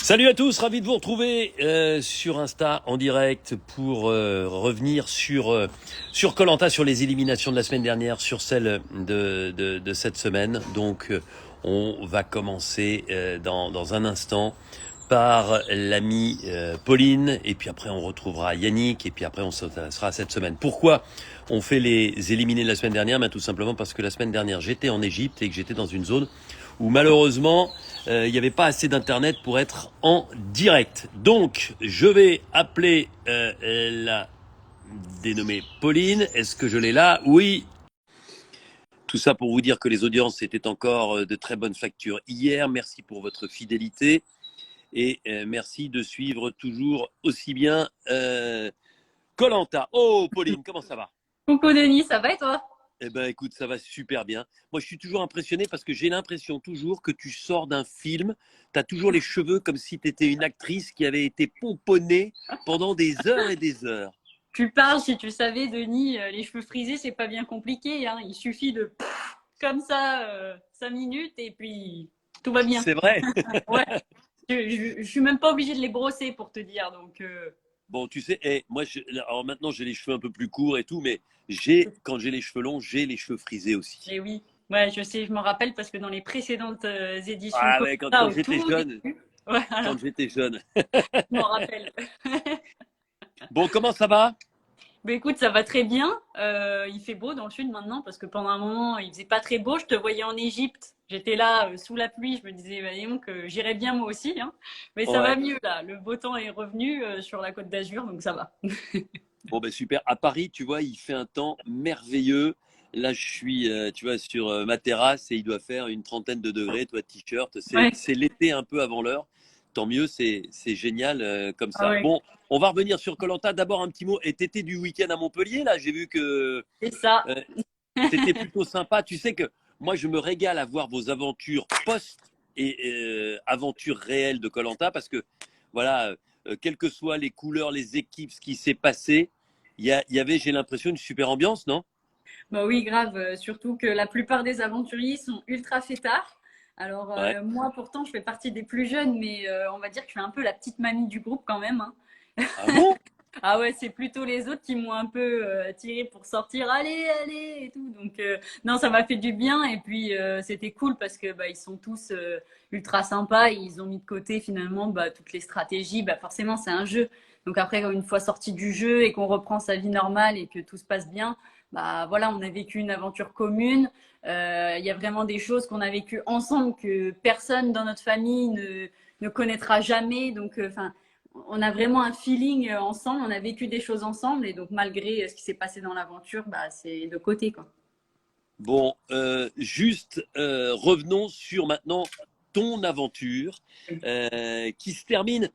Salut à tous, ravi de vous retrouver sur Insta en direct pour revenir sur koh sur les éliminations de la semaine dernière, sur celle de cette semaine. Donc on va commencer dans un instant par l'amie Pauline, et puis après on retrouvera Yannick, et puis après on s'intéressera à cette semaine. Pourquoi on fait les éliminés de la semaine dernière? Tout simplement parce que la semaine dernière j'étais en Égypte et que j'étais dans une zone où malheureusement il n'y avait pas assez d'internet pour être en direct. Donc je vais appeler la dénommée Pauline. Est-ce que je l'ai là? Oui. Tout ça pour vous dire que les audiences étaient encore de très bonne facture hier. Merci pour votre fidélité. Et merci de suivre toujours aussi bien koh. Oh, Pauline, comment ça va? Coucou Denis, ça va et toi? Eh ben, écoute, ça va super bien. Moi, je suis toujours impressionné parce que j'ai l'impression toujours que tu sors d'un film. Tu as toujours les cheveux comme si tu étais une actrice qui avait été pomponnée pendant des heures et des heures. Tu parles, si tu savais Denis, les cheveux frisés, c'est pas bien compliqué, hein. Il suffit de comme ça 5 minutes et puis tout va bien. C'est vrai? Ouais, je suis même pas obligée de les brosser pour te dire. Donc, Bon, tu sais, moi, alors maintenant, j'ai les cheveux un peu plus courts et tout, mais quand j'ai les cheveux longs, j'ai les cheveux frisés aussi. et oui, ouais, je sais, je m'en rappelle parce que dans les précédentes éditions Ah ouais, Colanta, quand au j'étais tout jeune, début, voilà, quand j'étais jeune. je m'en rappelle. Bon, comment ça va? Mais écoute, ça va très bien. Il fait beau dans le sud maintenant parce que pendant un moment, il faisait pas très beau. Je te voyais en Égypte. J'étais là sous la pluie. Je me disais, bah, dis donc, j'irais bien moi aussi, hein. Mais ça va Ouais. mieux là. Le beau temps est revenu sur la Côte d'Azur, donc ça va. Bon, ben super. À Paris, tu vois, il fait un temps merveilleux. Là, je suis, tu vois, sur ma terrasse et il doit faire une trentaine de degrés, toi, t-shirt. Ouais. C'est l'été un peu avant l'heure. Tant mieux, c'est génial comme Ah ça. ouais. Bon, on va revenir sur koh. D'abord, un petit mot. Et t'étais du week-end à Montpellier, là. J'ai vu que C'est ça. euh, c'était plutôt sympa. Tu sais que moi, je me régale à voir vos aventures post et aventures réelles de koh parce que, voilà, quelles que soient les couleurs, les équipes, ce qui s'est passé, il y avait, j'ai l'impression, une super ambiance, non? Bah oui, grave. Surtout que la plupart des aventuriers sont ultra fêtards. Alors Ouais. moi, pourtant, je fais partie des plus jeunes, mais on va dire que je suis un peu la petite mamie du groupe quand même, hein. Ah bon? Ah ouais, c'est plutôt les autres qui m'ont un peu tiré pour sortir, allez, allez et tout. Donc non, ça m'a fait du bien et puis c'était cool parce que bah ils sont tous ultra sympas. Et ils ont mis de côté finalement bah, toutes les stratégies. Bah forcément, c'est un jeu. Donc après, une fois sorti du jeu et qu'on reprend sa vie normale et que tout se passe bien, bah voilà, on a vécu une aventure commune. Il y a vraiment des choses qu'on a vécues ensemble que personne dans notre famille ne connaîtra jamais. Donc enfin on a vraiment un feeling ensemble, on a vécu des choses ensemble et donc malgré ce qui s'est passé dans l'aventure, bah, c'est de côté quoi. Bon, juste revenons sur maintenant ton aventure qui se termine.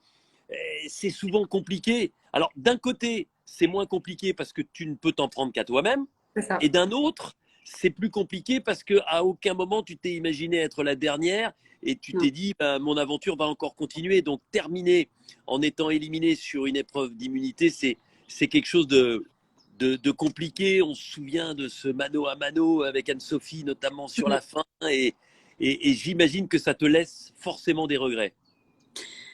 C'est souvent compliqué. Alors, d'un côté, c'est moins compliqué parce que tu ne peux t'en prendre qu'à toi-même. C'est ça. Et d'un autre, c'est plus compliqué parce qu'à aucun moment tu t'es imaginé être la dernière et tu Non. t'es dit bah, mon aventure va encore continuer. Donc terminer en étant éliminé sur une épreuve d'immunité, c'est quelque chose de compliqué. On se souvient de ce mano à mano avec Anne-Sophie, notamment sur la fin. Et j'imagine que ça te laisse forcément des regrets.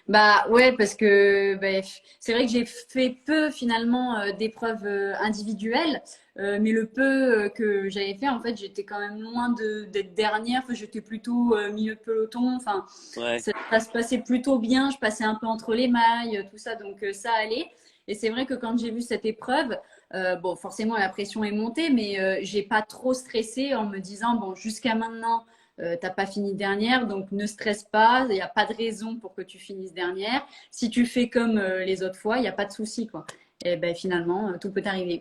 Bah ouais, parce que bah, c'est vrai que j'ai fait peu finalement d'épreuves individuelles, mais le peu que j'avais fait, en fait, j'étais quand même loin d'être dernière. Enfin, j'étais plutôt milieu de peloton. Enfin, Ouais. ça se passait plutôt bien. Je passais un peu entre les mailles, tout ça, donc ça allait. Et c'est vrai que quand j'ai vu cette épreuve, bon, forcément la pression est montée, mais j'ai pas trop stressé en me disant bon, jusqu'à maintenant t'as pas fini dernière, donc ne stresse pas, il n'y a pas de raison pour que tu finisses dernière. Si tu fais comme les autres fois, il n'y a pas de souci, quoi. Et ben finalement, tout peut arriver.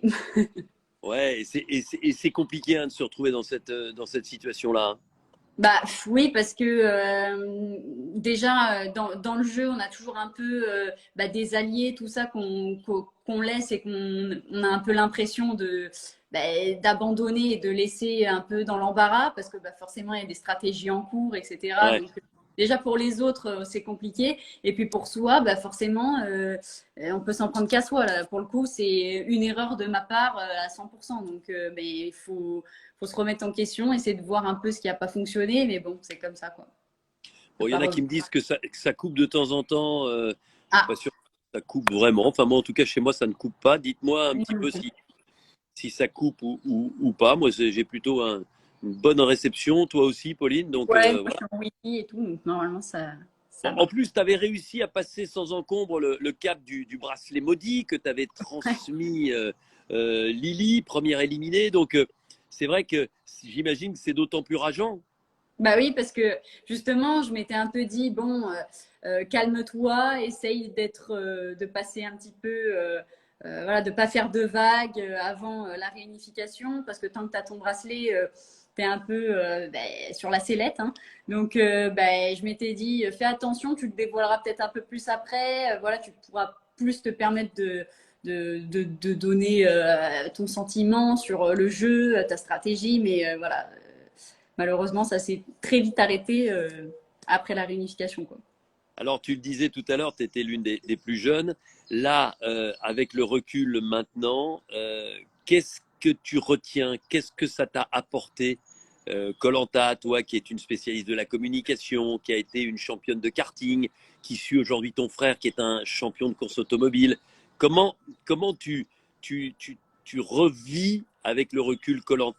Ouais, et c'est compliqué hein, de se retrouver dans cette situation-là, hein. Bah oui, parce que déjà dans le jeu, on a toujours un peu bah, des alliés, tout ça qu'on laisse et qu'on a un peu l'impression de bah, d'abandonner et de laisser un peu dans l'embarras parce que bah, forcément il y a des stratégies en cours, etc. Ouais. Donc déjà pour les autres c'est compliqué et puis pour soi, bah, forcément on peut s'en prendre qu'à soi là. Pour le coup, c'est une erreur de ma part à 100%. Donc mais il faut se remettre en question, essayer de voir un peu ce qui n'a pas fonctionné, mais bon, c'est comme ça, quoi. Bon, il y pas en a qui revenir. me disent que ça coupe de temps en temps. Je suis Ah, pas sûr que ça coupe vraiment. Enfin, moi, en tout cas, chez moi, ça ne coupe pas. Dites-moi un moi petit non peu plus. si ça coupe ou pas. Moi, j'ai plutôt une bonne réception. Toi aussi, Pauline. Donc, Ouais, moi je voilà. suis en Wi-Fi et tout, donc normalement ça En marche. plus, tu avais réussi à passer sans encombre le cap du bracelet maudit que tu avais transmis Lily, première éliminée. Donc, c'est vrai que j'imagine que c'est d'autant plus rageant. Bah oui, parce que justement, je m'étais un peu dit, bon, calme-toi, essaye de passer un petit peu, voilà, de pas faire de vagues avant la réunification, parce que tant que tu as ton bracelet, tu es un peu sur la sellette, hein. Donc, je m'étais dit, fais attention, tu le dévoileras peut-être un peu plus après, voilà, tu pourras plus te permettre de donner ton sentiment sur le jeu, ta stratégie, mais voilà, malheureusement, ça s'est très vite arrêté après la réunification, quoi. Alors, tu le disais tout à l'heure, tu étais l'une des plus jeunes. Là, avec le recul maintenant, qu'est-ce que tu retiens? Qu'est-ce que ça t'a apporté? Koh toi qui es une spécialiste de la communication, qui a été une championne de karting, qui suit aujourd'hui ton frère qui est un champion de course automobile. Comment, comment tu revis avec le recul Koh?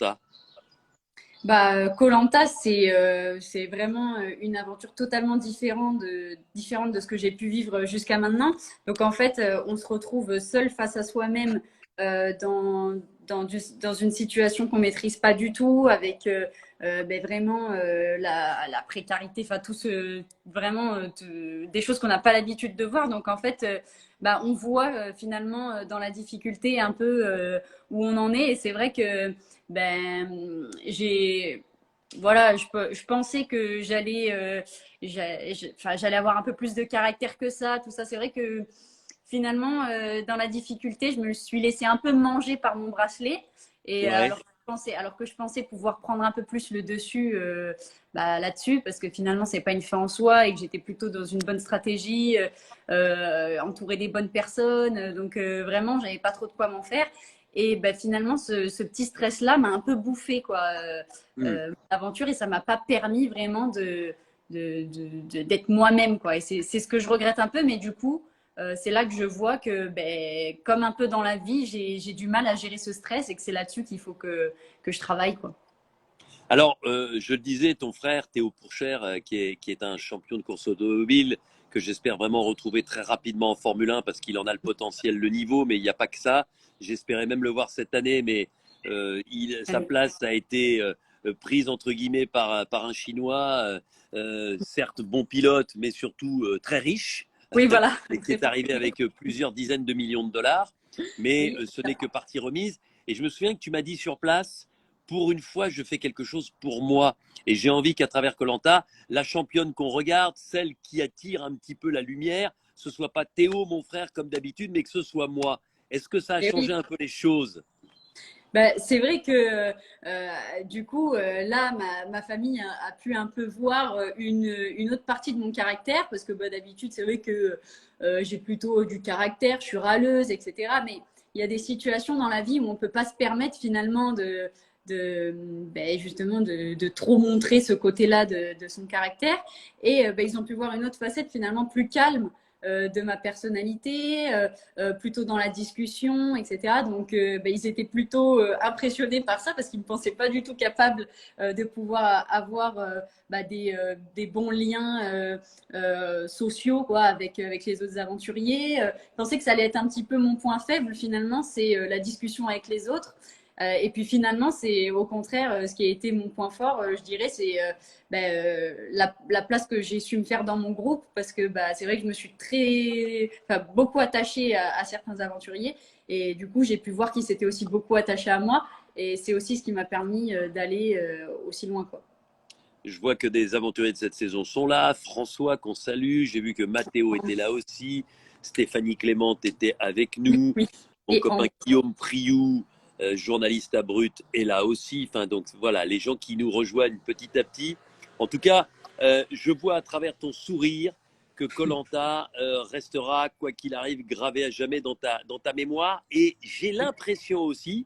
Bah, koh c'est vraiment une aventure totalement différente de ce que j'ai pu vivre jusqu'à maintenant. Donc en fait, on se retrouve seul face à soi-même dans une situation qu'on maîtrise pas du tout, avec vraiment la précarité, enfin vraiment des choses qu'on n'a pas l'habitude de voir. Donc en fait, on voit finalement dans la difficulté un peu où on en est. Et c'est vrai que j'ai voilà, je pensais que j'allais avoir un peu plus de caractère que ça, tout ça. C'est vrai que finalement, dans la difficulté, je me suis laissée un peu manger par mon bracelet. Et Ouais. alors que je pensais pouvoir prendre un peu plus le dessus là-dessus, parce que finalement, c'est pas une fin en soi et que j'étais plutôt dans une bonne stratégie, entourée des bonnes personnes. Donc vraiment, j'avais pas trop de quoi m'en faire. Et finalement, ce petit stress-là m'a un peu bouffé, quoi, Hmm. l'aventure, et ça m'a pas permis vraiment d'être moi-même, quoi. Et c'est ce que je regrette un peu, mais du coup, c'est là que je vois que, comme un peu dans la vie, j'ai du mal à gérer ce stress et que c'est là-dessus qu'il faut que je travaille, quoi. Alors, je le disais, ton frère Théo Pourchère, qui est un champion de course automobile, que j'espère vraiment retrouver très rapidement en Formule 1 parce qu'il en a le potentiel, le niveau, mais il n'y a pas que ça. J'espérais même le voir cette année, mais sa place a été prise entre guillemets par un Chinois, certes bon pilote, mais surtout très riche, Oui, voilà, et qui très est fort. arrivé avec plusieurs dizaines de millions de dollars. Mais Oui. ce n'est que partie remise. Et je me souviens que tu m'as dit sur place, pour une fois, je fais quelque chose pour moi. Et j'ai envie qu'à travers Koh, la championne qu'on regarde, celle qui attire un petit peu la lumière, ce soit pas Théo, mon frère, comme d'habitude, mais que ce soit moi. Est-ce que ça a Et changé oui. un peu les choses? C'est vrai que du coup, là, ma famille a pu un peu voir une autre partie de mon caractère, parce que d'habitude, c'est vrai que j'ai plutôt du caractère, je suis râleuse, etc. Mais il y a des situations dans la vie où on ne peut pas se permettre finalement justement de trop montrer ce côté-là de son caractère. Et ils ont pu voir une autre facette finalement plus calme de ma personnalité, plutôt dans la discussion, etc. Donc, ils étaient plutôt impressionnés par ça parce qu'ils ne me pensaient pas du tout capable de pouvoir avoir des bons liens sociaux, quoi, avec les autres aventuriers. Je pensais que ça allait être un petit peu mon point faible finalement, c'est la discussion avec les autres. Et puis finalement, c'est au contraire ce qui a été mon point fort, je dirais, c'est la place que j'ai su me faire dans mon groupe, parce que c'est vrai que je me suis beaucoup attachée à certains aventuriers, et du coup, j'ai pu voir qu'ils s'étaient aussi beaucoup attachés à moi, et c'est aussi ce qui m'a permis d'aller aussi loin, quoi. Je vois que des aventuriers de cette saison sont là. François, qu'on salue. J'ai vu que Mathéo était là aussi. Stéphanie Clément était avec Oui, nous. oui. Mon Et copain en Guillaume Priou, journaliste à Brut, est là aussi. Enfin, donc voilà, les gens qui nous rejoignent petit à petit. En tout cas, je vois à travers ton sourire que Koh restera, quoi qu'il arrive, gravé à jamais dans ta mémoire. Et j'ai l'impression aussi,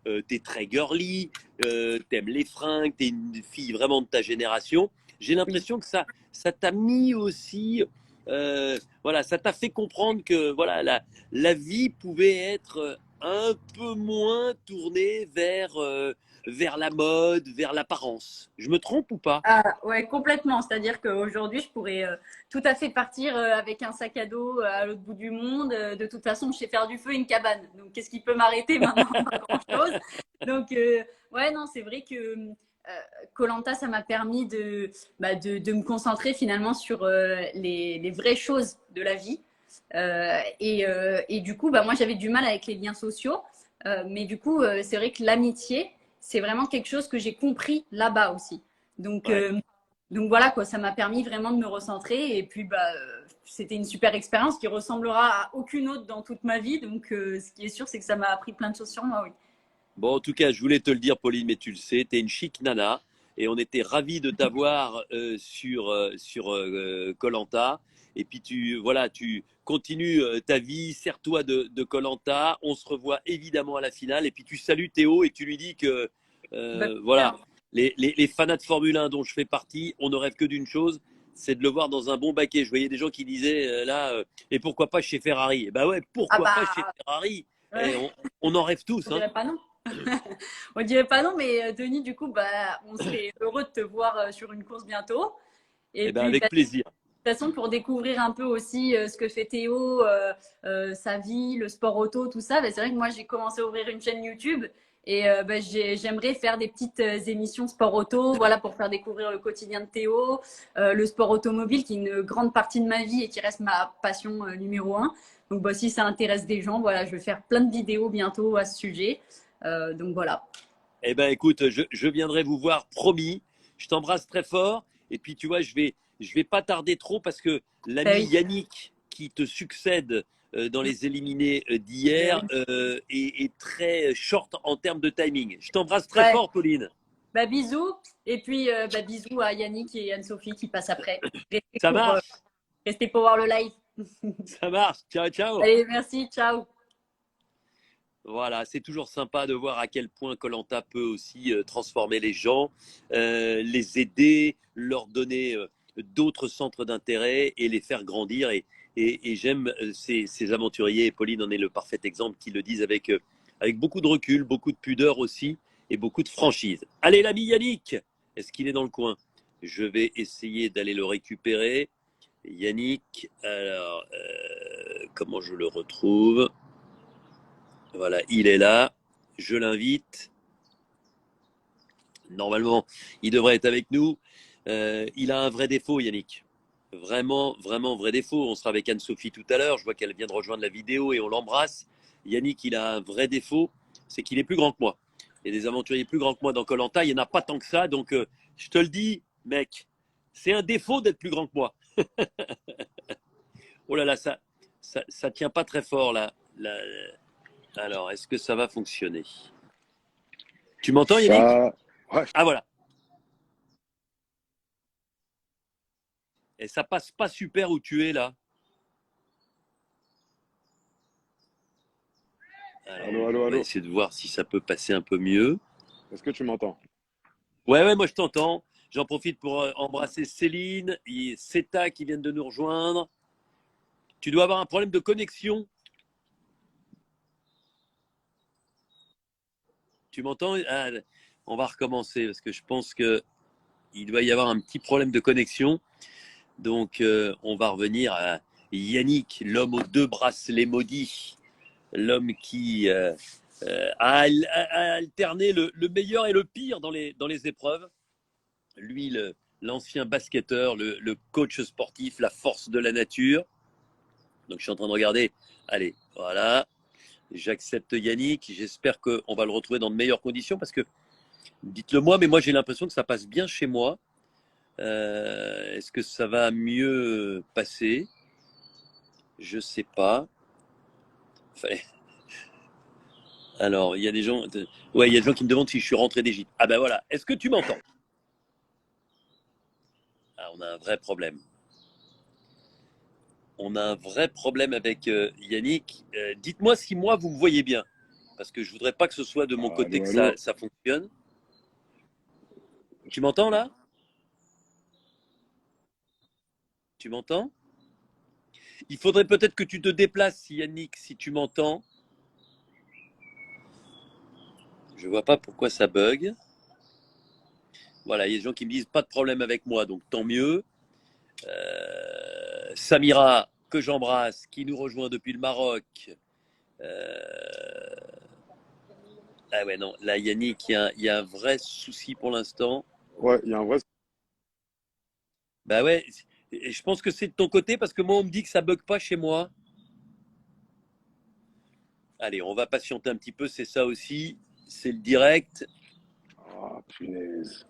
tu es très girly, t'aimes les fringues, t'es une fille vraiment de ta génération. j'ai Oui. l'impression que ça t'a mis aussi, voilà, ça t'a fait comprendre que voilà, la vie pouvait être un peu moins tournée vers la mode, vers l'apparence. Je me trompe ou pas? Ah, ouais, complètement. C'est-à-dire qu'aujourd'hui, je pourrais tout à fait partir avec un sac à dos à l'autre bout du monde. De toute façon, je sais faire du feu et une cabane. Donc, qu'est-ce qui peut m'arrêter maintenant? Pas grand-chose. Donc, ouais, non, c'est vrai que koh ça m'a permis de me concentrer finalement sur les vraies choses de la vie. Et du coup, moi, j'avais du mal avec les liens sociaux. Mais du coup, c'est vrai que l'amitié, c'est vraiment quelque chose que j'ai compris là-bas aussi. Donc, Ouais. euh, donc voilà, quoi, ça m'a permis vraiment de me recentrer. Et puis, c'était une super expérience qui ressemblera à aucune autre dans toute ma vie. Donc, ce qui est sûr, c'est que ça m'a appris plein de choses sur moi, oui. Bon, en tout cas, je voulais te le dire, Pauline, mais tu le sais, tu es une chic nana et on était ravis de t'avoir sur koh. Et puis voilà, tu continues ta vie, sers-toi de koh. On se revoit évidemment à la finale. Et puis tu salues Théo et tu lui dis que Bah, voilà, les fanats de Formule 1 dont je fais partie, on ne rêve que d'une chose, c'est de le voir dans un bon baquet. Je voyais des gens qui disaient et pourquoi pas chez Ferrari? Et bah ouais, ah pourquoi pas chez bah, Ferrari? Et ouais, on en rêve tous, on hein. dirait pas non. On dirait pas non, mais Denis, du coup, on serait heureux de te voir sur une course bientôt. Et Eh ben puis, avec plaisir. de toute façon, pour découvrir un peu aussi ce que fait Théo, sa vie, le sport auto, tout ça, c'est vrai que moi, j'ai commencé à ouvrir une chaîne YouTube et j'aimerais faire des petites émissions sport auto, voilà, pour faire découvrir le quotidien de Théo, le sport automobile qui est une grande partie de ma vie et qui reste ma passion numéro un. Donc, si ça intéresse des gens, voilà, je vais faire plein de vidéos bientôt à ce sujet. Donc, voilà. Eh ben écoute, je viendrai vous voir, promis. Je t'embrasse très fort. Et puis tu vois, je vais pas tarder trop parce que Ben l'ami oui, Yannick qui te succède dans les éliminés ben d'hier oui. est très short en termes de timing. Je t'embrasse très Ouais. fort, Pauline. Bisous. Et puis, bisous à Yannick et Anne-Sophie qui passent après. Restez Ça pour, marche, restez pour voir le live. ça marche. Ciao, ciao. Allez, merci. Ciao. Voilà, c'est toujours sympa de voir à quel point koh peut aussi transformer les gens, les aider, leur donner d'autres centres d'intérêt et les faire grandir. Et j'aime ces aventuriers, et Pauline en est le parfait exemple, qui le disent avec beaucoup de recul, beaucoup de pudeur aussi, et beaucoup de franchise. Allez, l'ami Yannick, est-ce qu'il est dans le coin? Je vais essayer d'aller le récupérer. Yannick, alors, comment je le retrouve? Voilà, il est là. Je l'invite. Normalement, il devrait être avec nous. Il a un vrai défaut, Yannick. Vraiment, vraiment vrai défaut. On sera avec Anne-Sophie tout à l'heure. Je vois qu'elle vient de rejoindre la vidéo et on l'embrasse. Yannick, il a un vrai défaut, c'est qu'il est plus grand que moi. Il y a des aventuriers plus grands que moi dans koh. Il n'y en a pas tant que ça. Donc, je te le dis, mec, c'est un défaut d'être plus grand que moi. Oh là là, ça tient pas très fort là. Alors, est-ce que ça va fonctionner? Tu m'entends, Yannick? Ça, ouais, Ah voilà. Et ça passe pas super où tu es là. Alors, allô, allô, on va allô. essayer de voir si ça peut passer un peu mieux. Est-ce que tu m'entends? Ouais, ouais, moi je t'entends. J'en profite pour embrasser Céline et Seta qui viennent de nous rejoindre. Tu dois avoir un problème de connexion. Tu m'entends? Ah, on va recommencer parce que je pense que il doit y avoir un petit problème de connexion. Donc, on va revenir à Yannick, l'homme aux deux bracelets maudits, l'homme qui a alterné le meilleur et le pire dans les épreuves. Lui, l'ancien basketteur, le coach sportif, la force de la nature. Donc, je suis en train de regarder. Allez, voilà. J'accepte Yannick. J'espère qu'on va le retrouver dans de meilleures conditions parce que, dites-le moi, mais moi, j'ai l'impression que ça passe bien chez moi. Est-ce que ça va mieux passer? Je sais pas. Alors, il y a des gens. Ouais, il y a des gens qui me demandent si je suis rentré d'Égypte. Ah ben voilà. Est-ce que tu m'entends? Ah, on a un vrai problème. On a un vrai problème avec Yannick. Dites-moi si moi vous me voyez bien, parce que je voudrais pas que ce soit de mon côté Allô, que allô. ça fonctionne. Tu m'entends là? Tu m'entends? Il faudrait peut-être que tu te déplaces, Yannick, si tu m'entends. Je vois pas pourquoi ça bug. Voilà, il y a des gens qui me disent pas de problème avec moi, donc tant mieux. Samira, que j'embrasse, qui nous rejoint depuis le Maroc. Euh, Ah ouais, non, là, Yannick, il y a un vrai souci pour l'instant. Ouais, il y a un vrai. Bah ouais, et je pense que c'est de ton côté parce que moi, on me dit que ça bug pas chez moi. Allez, on va patienter un petit peu, c'est ça aussi. C'est le direct. Ah, punaise.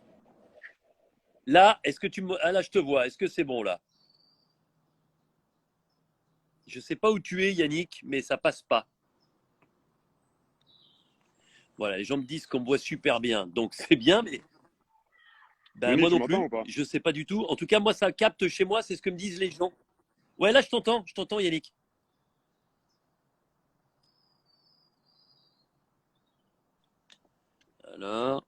Là, est-ce que tu me... Ah là, je te vois. Est-ce que c'est bon là? Je sais pas où tu es, Yannick, mais ça passe pas. Voilà, les gens me disent qu'on me voit super bien. Donc c'est bien, mais ben, Denis, moi tu non m'entends plus. ou pas? Je sais pas du tout. En tout cas, moi, ça capte chez moi, c'est ce que me disent les gens. Ouais, là, je t'entends, Yannick. Alors,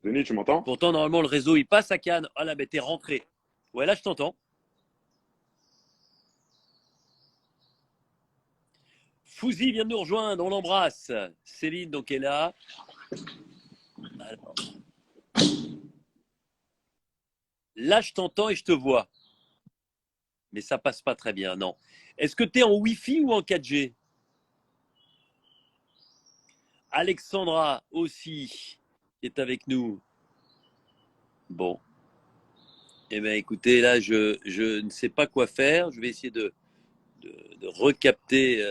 Denis, tu m'entends? pourtant, normalement, le réseau, il passe à Cannes. Ah là, ben, t'es rentré. Ouais, là, je t'entends. Fouzi vient de nous rejoindre, on l'embrasse. Céline, donc, est là. Alors, là, je t'entends et je te vois. Mais ça passe pas très bien, non. Est-ce que tu es en Wi-Fi ou en 4G? Alexandra aussi qui est avec nous. Bon. Eh bien, écoutez, là, je ne sais pas quoi faire. Je vais essayer de recapter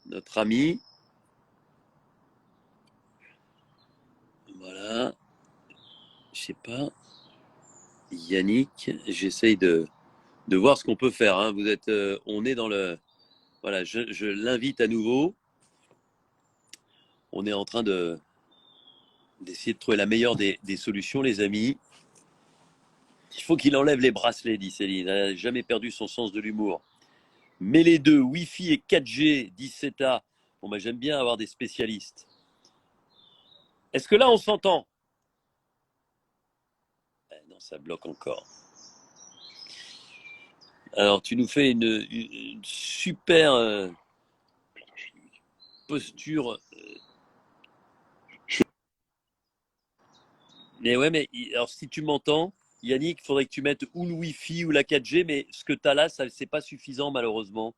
notre ami. Voilà. Je sais pas. Yannick, j'essaye de voir ce qu'on peut faire. Hein. Vous êtes, on est dans le. Voilà, je l'invite à nouveau. On est en train d'essayer de trouver la meilleure des solutions, les amis. Il faut qu'il enlève les bracelets, dit Céline. Elle n'a jamais perdu son sens de l'humour. Mais les deux, Wi-Fi et 4G, dit CETA. Bon, ben, j'aime bien avoir des spécialistes. Est-ce que là, on s'entend? Non, ça bloque encore. Alors, tu nous fais une super posture. Mais ouais, mais alors si tu m'entends, Yannick, il faudrait que tu mettes ou le Wi-Fi ou la 4G, mais ce que tu as là, ça, c'est pas suffisant malheureusement.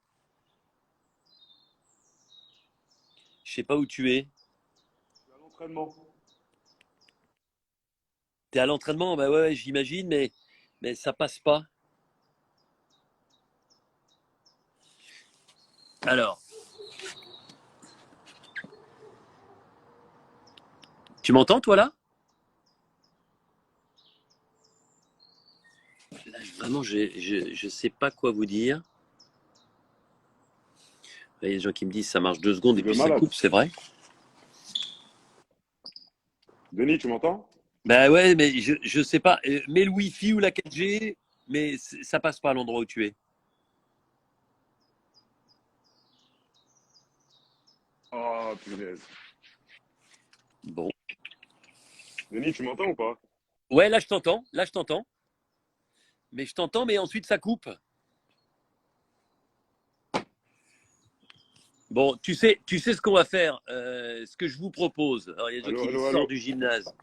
Je sais pas où tu es. Je suis à l'entraînement. Tu es à l'entraînement? Bah ouais, ouais, j'imagine, mais ça passe pas. Alors, tu m'entends toi là? Là, vraiment, je sais pas quoi vous dire. Il y a des gens qui me disent ça marche 2 secondes et De puis ça malade. coupe, c'est vrai. Denis, tu m'entends? Bah ouais, mais je sais pas. Mets le Wi-Fi ou la 4G, mais ça passe pas à l'endroit où tu es. Ah, punaise. Bon. Denis, tu m'entends ou pas? Ouais, là je t'entends. Là je t'entends. Mais je t'entends, mais ensuite ça coupe. Bon, tu sais ce qu'on va faire, ce que je vous propose. Alors, il y a des gens Allô, qui allô, disent sors allô? du gymnase.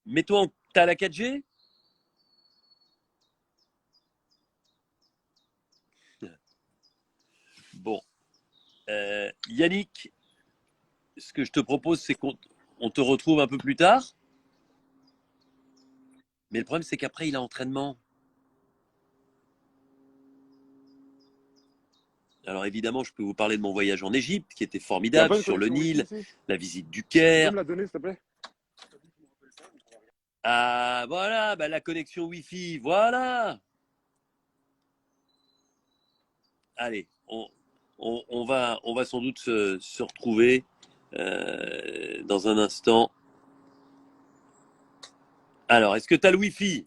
Mets-toi en. T'as la 4G? Bon. Yannick, ce que je te propose, c'est qu'on te retrouve un peu plus tard. Mais le problème, c'est qu'après, il a entraînement. Alors, évidemment, je peux vous parler de mon voyage en Égypte, qui était Il n'y a formidable, pas une sur le connexion Wi-Fi Nil, ici? la visite du Tu peux me Caire. la donner, s'il te plaît? Ah, voilà, bah, la connexion Wi-Fi, voilà. Allez, on va sans doute se retrouver dans un instant. Alors, est-ce que tu as le Wi-Fi?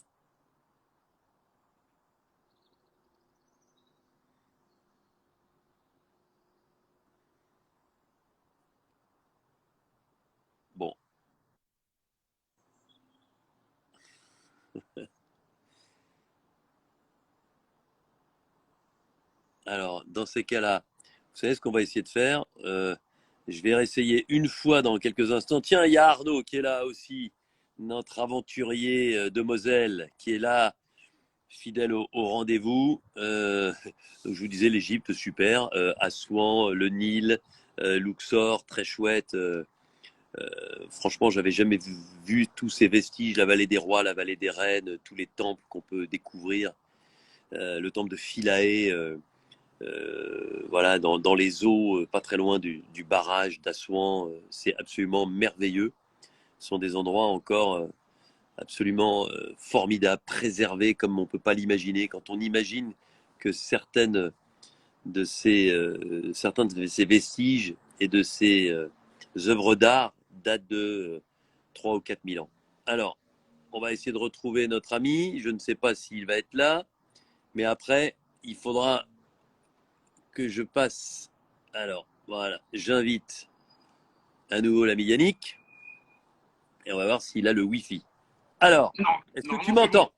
Bon, Alors, dans ces cas-là, vous savez ce qu'on va essayer de faire? Je vais réessayer une fois dans quelques instants. Tiens, il y a Arnaud qui est là aussi, notre aventurier de Moselle, qui est là, fidèle au rendez-vous. Donc je vous disais, l'Égypte, super. Assouan, le Nil, Luxor, très chouette. Franchement, j'avais jamais vu tous ces vestiges, la vallée des rois, la vallée des reines, tous les temples qu'on peut découvrir. Le temple de Philae, voilà, dans les eaux, pas très loin du barrage d'Assouan. C'est absolument merveilleux. Ce sont des endroits encore absolument formidables, préservés comme on ne peut pas l'imaginer. Quand on imagine que certains de ces vestiges et de ces œuvres d'art datent de 3 ou 4 000 ans. Alors, on va essayer de retrouver notre ami. Je ne sais pas s'il va être là, mais après, il faudra que je passe. Alors, voilà, j'invite à nouveau l'ami Yannick et on va voir s'il a le Wi-Fi. Alors, Non, est-ce que normalement, tu m'entends?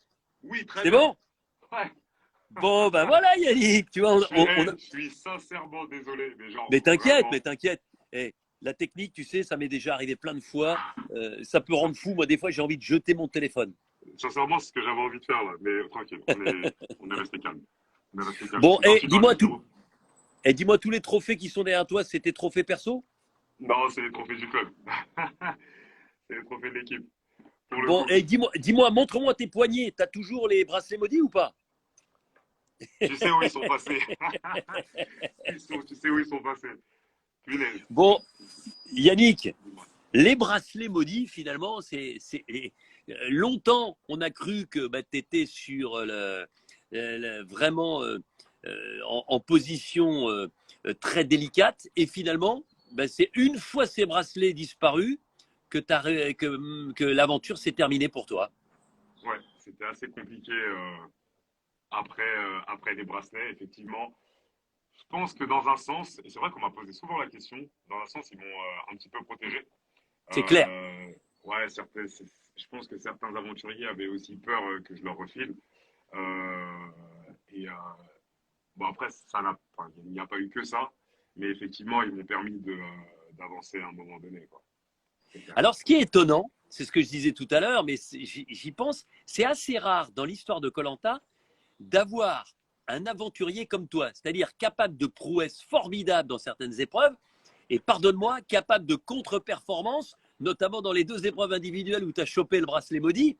Oui, très C'est bien. bon? Ouais. Bon, ben voilà Yannick, tu vois, Je suis sincèrement désolé, mais genre, mais t'inquiète, vraiment. Eh, la technique, tu sais, ça m'est déjà arrivé plein de fois. Ça peut rendre fou. Moi, des fois, j'ai envie de jeter mon téléphone. Sincèrement, c'est ce que j'avais envie de faire là, mais tranquille, on est resté calme. On est resté calme. Je Bon, suis parti dans le micro. dis-moi tous les trophées qui sont derrière toi, c'est tes trophées perso? Non, c'est les trophées du club. C'est les trophées de l'équipe, pour le Bon, coup. et dis-moi, montre-moi tes poignets. T'as toujours les bracelets maudits ou pas? Tu sais où ils sont passés. Tu sais où ils sont passés. Punaise. Bon, Yannick, les bracelets maudits, finalement, longtemps, on a cru que bah, tu étais sur vraiment en position très délicate. Et finalement, bah, c'est une fois ces bracelets disparus que l'aventure s'est terminée pour toi. Ouais, c'était assez compliqué après les bracelets, effectivement. Je pense que dans un sens, et c'est vrai qu'on m'a posé souvent la question, dans un sens, ils m'ont un petit peu protégé. C'est clair. Euh, ouais, je pense que certains aventuriers avaient aussi peur que je leur refile. Euh, et bon, après, enfin, il n'y a pas eu que ça, mais effectivement, ils m'ont permis d'avancer à un moment donné, quoi. C'est clair. Alors, ce qui est étonnant, c'est ce que je disais tout à l'heure, mais j'y pense, c'est assez rare dans l'histoire de koh d'avoir un aventurier comme toi, c'est-à-dire capable de prouesses formidables dans certaines épreuves, et pardonne-moi, capable de contre-performance, notamment dans les 2 épreuves individuelles où tu as chopé le bracelet maudit,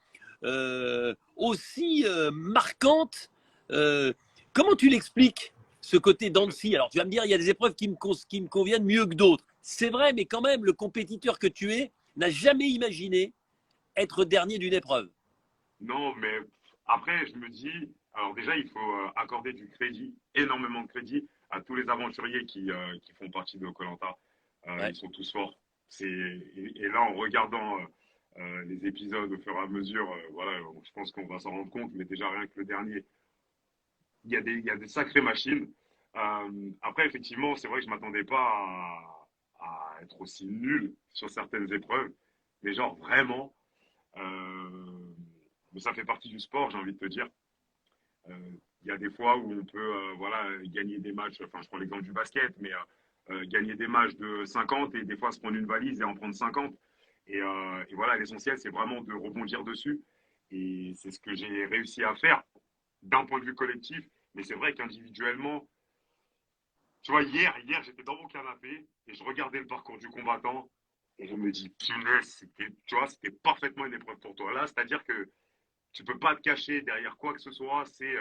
aussi marquante. Comment tu l'expliques, ce côté Dancy? Alors tu vas me dire, il y a des épreuves qui me conviennent mieux que d'autres. C'est vrai, mais quand même, le compétiteur que tu es n'a jamais imaginé être dernier d'une épreuve. Non, mais après, je me dis, alors déjà, il faut accorder du crédit, énormément de crédit, à tous les aventuriers qui font partie de koh. Ouais. Ils sont tous forts. Et là, en regardant les épisodes au fur et à mesure, voilà, je pense qu'on va s'en rendre compte, mais déjà rien que le dernier, il y a des sacrées machines. Après, effectivement, c'est vrai que je ne m'attendais pas à être aussi nul sur certaines épreuves, mais genre vraiment. Mais ça fait partie du sport, j'ai envie de te dire. Il y a des fois où on peut voilà, gagner des matchs, enfin je prends l'exemple du basket, mais gagner des matchs de 50 et des fois se prendre une valise et en prendre 50. Et voilà, l'essentiel, c'est vraiment de rebondir dessus. Et c'est ce que j'ai réussi à faire d'un point de vue collectif. Mais c'est vrai qu'individuellement, tu vois, hier j'étais dans mon canapé et je regardais le parcours du combattant et je me dis, punaise, tu vois, c'était parfaitement une épreuve pour toi. Là, c'est-à-dire que tu peux pas te cacher derrière quoi que ce soit. C'est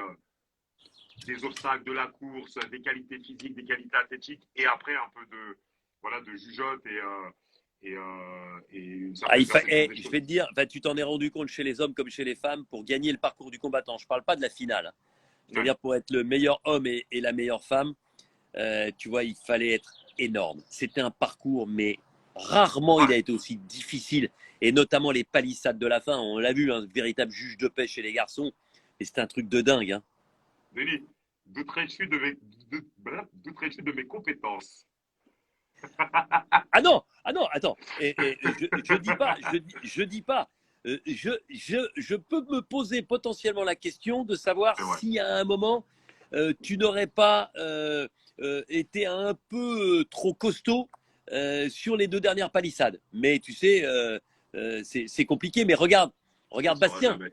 des obstacles, de la course, des qualités physiques, des qualités athlétiques, et après un peu de, voilà, de jugeote et une Ah, certaine perception des je vais choses. te dire, enfin, tu t'en es rendu compte chez les hommes comme chez les femmes pour gagner le parcours du combattant. Je ne parle pas de la finale, hein. Ouais, C'est-à-dire pour être le meilleur homme et la meilleure femme, tu vois, il fallait être énorme. C'était un parcours, mais rarement il ouais. a été aussi difficile. Et notamment les palissades de la fin, on l'a vu, un véritable juge de paix chez les garçons. Et c'était un truc de dingue, hein. Denis, douterais-tu de mes compétences? Ah non, attends. Je dis pas, je dis pas. Je peux me poser potentiellement la question de savoir C'est vrai. si à un moment tu n'aurais pas été un peu trop costaud sur les 2 dernières palissades. Mais tu sais, c'est compliqué. Mais On regarde saura Bastien. jamais.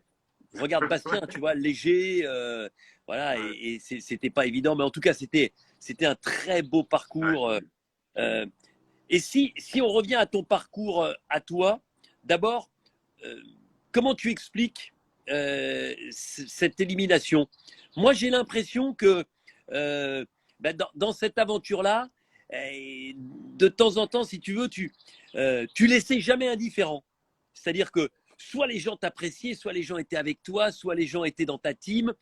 Regarde Bastien, tu vois, léger, voilà, Ouais, et c'était pas évident. Mais en tout cas, c'était un très beau ouais, parcours. j'ai vu. J'ai Euh, vu. et si on revient à ton parcours à toi, d'abord, euh, comment tu expliques cette élimination? Moi, j'ai l'impression que ben, dans cette aventure-là, de temps en temps, si tu veux, tu laissais jamais indifférent. C'est-à-dire que soit les gens t'appréciaient, soit les gens étaient avec toi, soit les gens étaient dans ta team,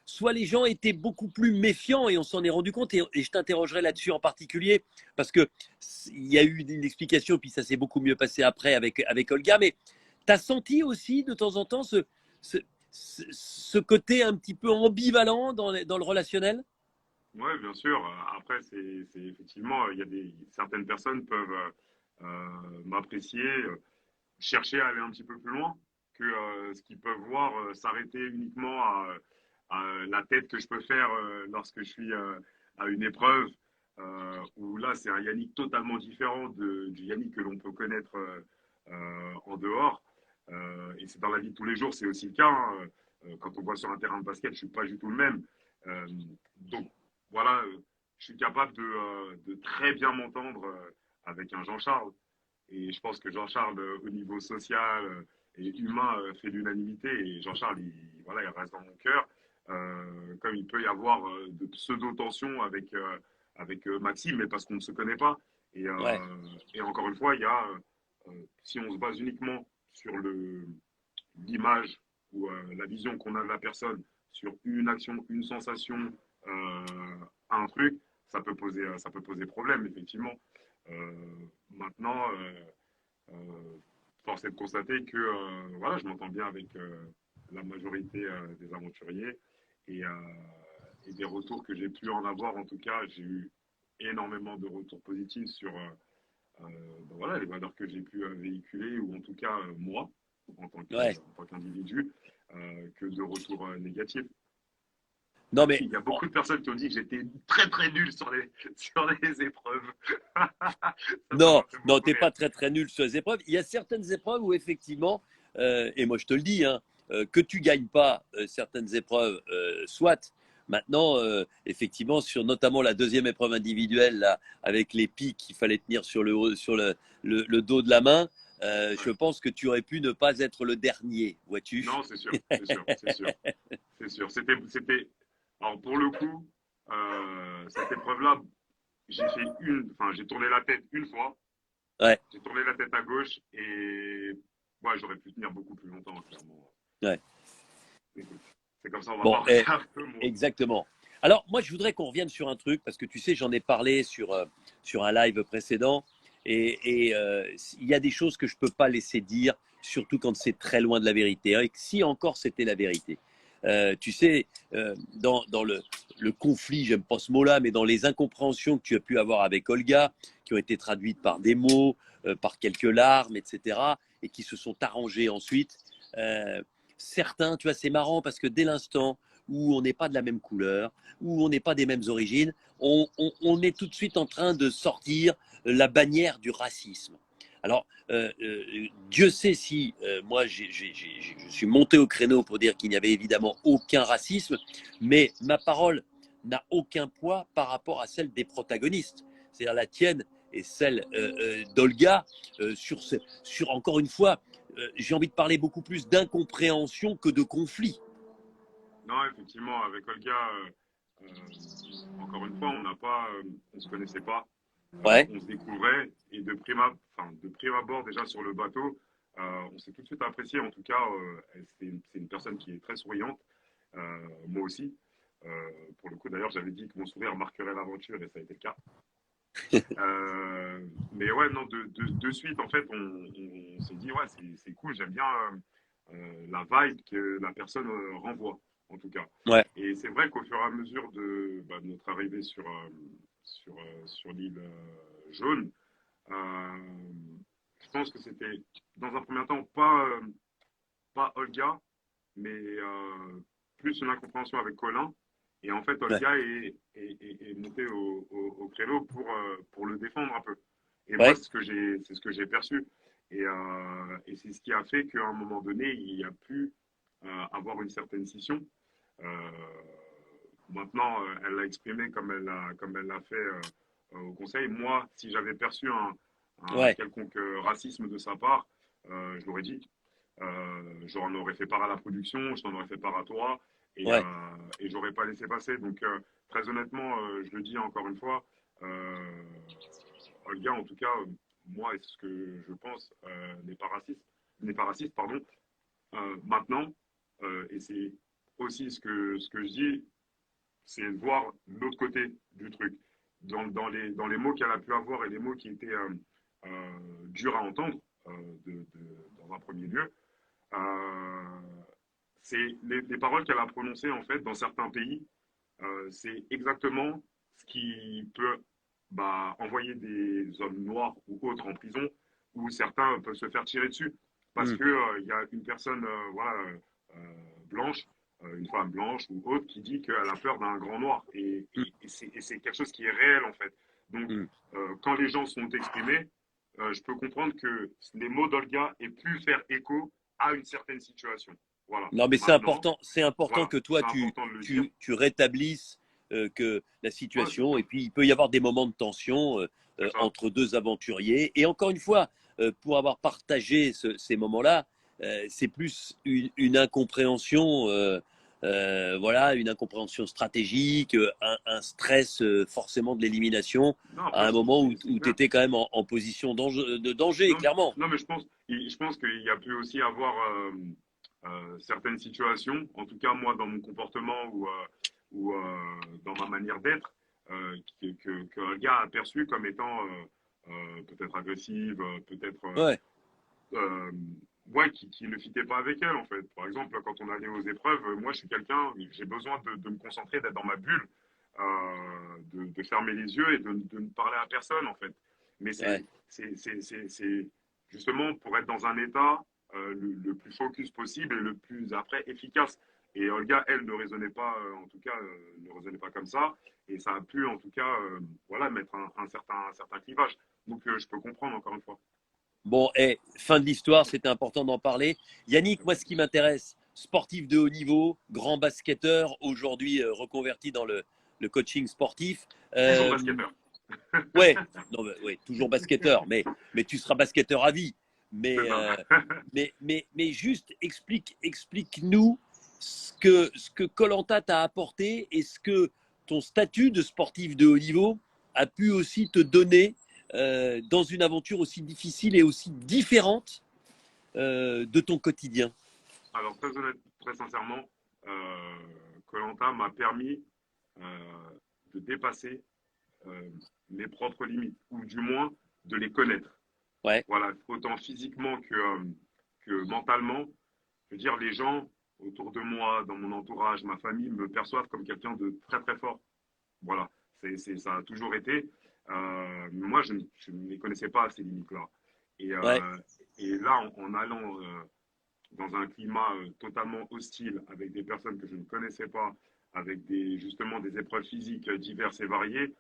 soit les gens étaient beaucoup plus méfiants et on s'en est rendu compte. Et je t'interrogerai là-dessus en particulier parce que il y a eu une explication, puis ça s'est beaucoup mieux passé après avec Olga. Mais tu as senti aussi de temps en temps ce, ce côté un petit peu ambivalent dans le relationnel? Ouais, bien sûr. Après, c'est effectivement, il y a certaines personnes peuvent m'apprécier, chercher à aller un petit peu plus loin que ce qu'ils peuvent voir, s'arrêter uniquement à la tête que je peux faire lorsque je suis à une épreuve, où là, c'est un Yannick totalement différent du Yannick que l'on peut connaître en dehors. Et c'est dans la vie de tous les jours, c'est aussi le cas, hein. Quand on voit sur un terrain de basket, je suis pas du tout le même. Euh, donc voilà, je suis capable de très bien m'entendre avec un Jean-Charles. Et je pense que Jean-Charles, au niveau social et humain, fait l'unanimité. Et Jean-Charles, voilà, il reste dans mon cœur. Comme il peut y avoir de pseudo-tensions avec Maxime, mais parce qu'on ne se connaît pas. Et, Ouais, et encore une fois, il y a, si on se base uniquement sur l'image ou la vision qu'on a de la personne, sur une action, une sensation, un truc, ça peut poser problème, effectivement. Maintenant, force est de constater que voilà, je m'entends bien avec la majorité des aventuriers et, euh, et des retours que j'ai pu en avoir. En tout cas, j'ai eu énormément de retours positifs sur ben voilà, les valeurs que j'ai pu véhiculer, ou en tout cas moi, ouais. en tant qu'individu, que de retours négatifs. Non, mais Il y a beaucoup de personnes qui ont dit que j'étais très très nul sur sur les épreuves. Ça non, m'a fait non, beaucoup t'es rire. pas très très nul sur les épreuves. Il y a certaines épreuves où effectivement, et moi je te le dis, hein, que tu gagnes pas certaines épreuves, soit. Maintenant, effectivement, sur notamment la deuxième épreuve individuelle, là, avec les pics qu'il fallait tenir sur le dos de la main, je Ouais. pense que tu aurais pu ne pas être le dernier, vois-tu? Non, c'est sûr, c'est sûr, c'est sûr, c'est sûr. Alors pour le coup, cette épreuve-là, enfin, j'ai tourné la tête une fois, Ouais, j'ai tourné la tête à gauche et ouais, j'aurais pu tenir beaucoup plus longtemps, clairement. ouais. Écoute, c'est comme ça, on va Bon, pas rester un peu moins. exactement. Alors, moi, je voudrais qu'on revienne sur un truc, parce que tu sais, j'en ai parlé sur un live précédent, et il y a des choses que je ne peux pas laisser dire, surtout quand c'est très loin de la vérité, hein, et que si encore c'était la vérité. Tu sais, dans le conflit, j'aime pas ce mot-là, mais dans les incompréhensions que tu as pu avoir avec Olga, qui ont été traduites par des mots, par quelques larmes, etc., et qui se sont arrangées ensuite. Euh, Certains, tu vois, c'est marrant parce que dès l'instant où on n'est pas de la même couleur, où on n'est pas des mêmes origines, on est tout de suite en train de sortir la bannière du racisme. Alors, Dieu sait si moi je suis monté au créneau pour dire qu'il n'y avait évidemment aucun racisme, mais ma parole n'a aucun poids par rapport à celle des protagonistes, c'est-à-dire la tienne et celle d'Olga, sur encore une fois, j'ai envie de parler beaucoup plus d'incompréhension que de conflit. Non, effectivement, avec Olga, encore une fois, on se connaissait pas, Ouais, on se découvrait et enfin, de prime abord déjà sur le bateau, on s'est tout de suite apprécié. En tout cas, c'est une personne qui est très souriante, moi aussi. Pour le coup, d'ailleurs, j'avais dit que mon sourire marquerait l'aventure et ça a été le cas. Mais ouais, non, de suite, en fait, on s'est dit, ouais, c'est cool, j'aime bien la vibe que la personne renvoie, en tout cas. ouais, Et c'est vrai qu'au fur et à mesure de notre arrivée sur l'île jaune, euh, je pense que c'était, dans un premier temps, pas Olga, mais plus une incompréhension avec Colin. Et en fait, Ouais. Olga est montée au créneau pour le défendre un peu. Et moi, Ouais. c'est ce que j'ai perçu. Et c'est ce qui a fait qu'à un moment donné, il y a pu avoir une certaine scission. Euh, Maintenant, elle l'a exprimé comme elle l'a fait au Conseil. Moi, si j'avais perçu un Ouais. quelconque racisme de sa part, je l'aurais dit. J'en aurais fait part à la production, je t'en aurais fait part à toi, Ouais. et j'aurais pas laissé passer. Donc, très honnêtement, je le dis encore une fois, euh, Olga, en tout cas, moi, et ce que je pense, n'est pas raciste, pardon. Maintenant, et c'est aussi ce que je dis, c'est de voir l'autre côté du truc. Dans les mots qu'elle a pu avoir et les mots qui étaient durs à entendre, dans un premier lieu, euh, c'est les paroles qu'elle a prononcées en fait dans certains pays, c'est exactement ce qui peut envoyer des hommes noirs ou autres en prison, où certains peuvent se faire tirer dessus parce Hmm. que il y a une personne blanche, une femme blanche ou autre qui dit qu'elle a peur d'un grand noir Hmm. et c'est quelque chose qui est réel en fait. Donc Hmm. quand les gens sont exprimés, je peux comprendre que les mots d'Olga aient pu faire écho à une certaine situation. Voilà. Non, mais Maintenant, c'est important voilà, que toi, c'est important de le dire. tu rétablisses que la Ouais, c'est situation, ça. et puis il peut y avoir des moments de tension C'est ça. entre deux aventuriers. Et encore une fois, pour avoir partagé ces moments-là, c'est plus une incompréhension, voilà, une incompréhension stratégique, un stress forcément de l'élimination, Non, à après, un moment c'est où tu clair. étais quand même en position de danger, Non, clairement. non, mais je pense qu'il y a pu aussi avoir certaines situations, en tout cas moi dans mon comportement ou dans ma manière d'être, que un gars a perçu comme étant peut-être agressive, peut-être Ouais, euh, ouais, qui ne fitait pas avec elle en fait. Par exemple, quand on allait aux épreuves, moi je suis quelqu'un, j'ai besoin de me concentrer, d'être dans ma bulle, de fermer les yeux et de ne parler à personne en fait. Mais ouais. c'est justement pour être dans un état le plus focus possible et le plus après efficace. Et Olga, elle, ne raisonnait pas, en tout cas, ne raisonnait pas comme ça. Et ça a pu, en tout cas, voilà, mettre un certain clivage. Donc, je peux comprendre, encore une fois. Bon, et fin de l'histoire, c'était important d'en parler. Yannick, moi, ce qui m'intéresse, sportif de haut niveau, grand basketteur, aujourd'hui reconverti dans le coaching sportif. Toujours Euh, basketteur. ouais, non, ouais, toujours basketteur, mais tu seras basketteur à vie. C'est Mais, ça. mais juste explique-nous ce que koh t'a apporté et ce que ton statut de sportif de haut niveau a pu aussi te donner dans une aventure aussi difficile et aussi différente de ton quotidien. Alors, très honnête, très sincèrement, koh m'a permis euh, de dépasser euh, mes propres limites, ou du moins de les connaître. Ouais, Voilà, autant physiquement que mentalement. Je veux dire, les gens autour de moi, dans mon entourage, ma famille, me perçoivent comme quelqu'un de très très fort. Voilà, ça a toujours été. Moi, je ne les connaissais pas, ces limites-là. Et, ouais, et là, en allant dans un climat totalement hostile, avec des personnes que je ne connaissais pas, avec justement des épreuves physiques diverses et variées,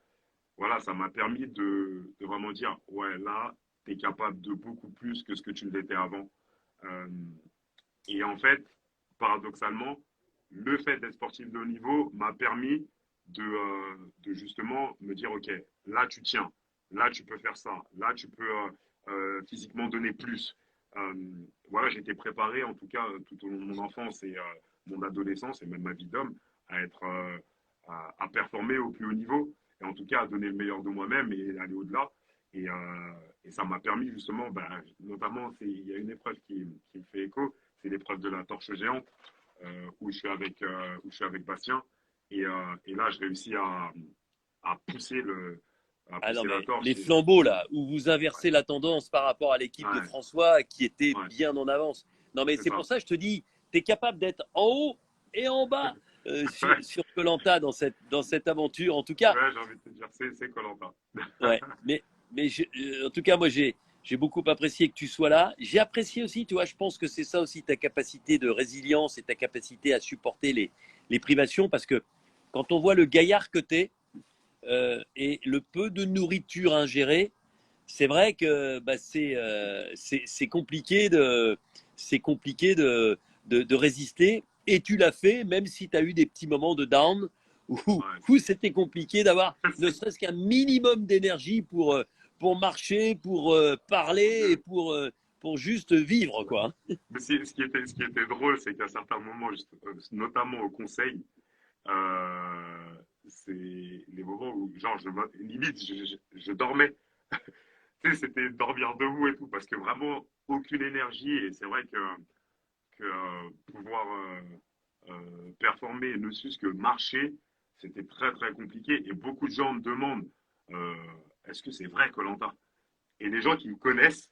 voilà, ça m'a permis de vraiment dire, ouais, là, tu es capable de beaucoup plus que ce que tu ne l'étais avant. Euh, et en fait, paradoxalement, le fait d'être sportif de haut niveau m'a permis de justement me dire, OK, là tu tiens, là tu peux faire ça, là tu peux physiquement donner plus. Euh, voilà, j'ai été préparé en tout cas tout au long de mon enfance et mon adolescence et même ma vie d'homme à être à performer au plus haut niveau et en tout cas à donner le meilleur de moi-même et aller au-delà. Et ça m'a permis justement, notamment, il y a une épreuve qui me fait écho, c'est l'épreuve de la torche géante où je suis avec Bastien. Et là, je réussis à pousser, à ah non, pousser la mais torche. les flambeaux là, où vous inversez la tendance par rapport à l'équipe de Ouais, François qui était ouais, bien en avance. Non, mais c'est c'est pour ça. ça que je te dis, tu es capable d'être en haut et en bas Ouais, sur koh dans cette aventure. En tout cas, ouais, j'ai envie de te dire, c'est Colanta. ouais, mais en tout cas, moi, j'ai beaucoup apprécié que tu sois là. J'ai apprécié aussi, tu vois, je pense que c'est ça aussi ta capacité de résilience et ta capacité à supporter les privations parce que quand on voit le gaillard que t'es et le peu de nourriture ingérée, c'est vrai que bah, c'est compliqué de résister. Et tu l'as fait, même si tu as eu des petits moments de down Ouais. où c'était compliqué d'avoir ne serait-ce qu'un minimum d'énergie pour marcher, pour parler et pour juste vivre, quoi. Mais ce qui était drôle, c'est qu'à certains moments, notamment au conseil, c'est les moments où, genre, limite, je dormais. Tu sais, c'était dormir debout et tout, parce que vraiment, aucune énergie. Et c'est vrai que pouvoir performer, ne fût-ce que marcher, c'était très, très compliqué. Et beaucoup de gens me demandent euh, est-ce que c'est vrai, koh? Et les gens qui me connaissent,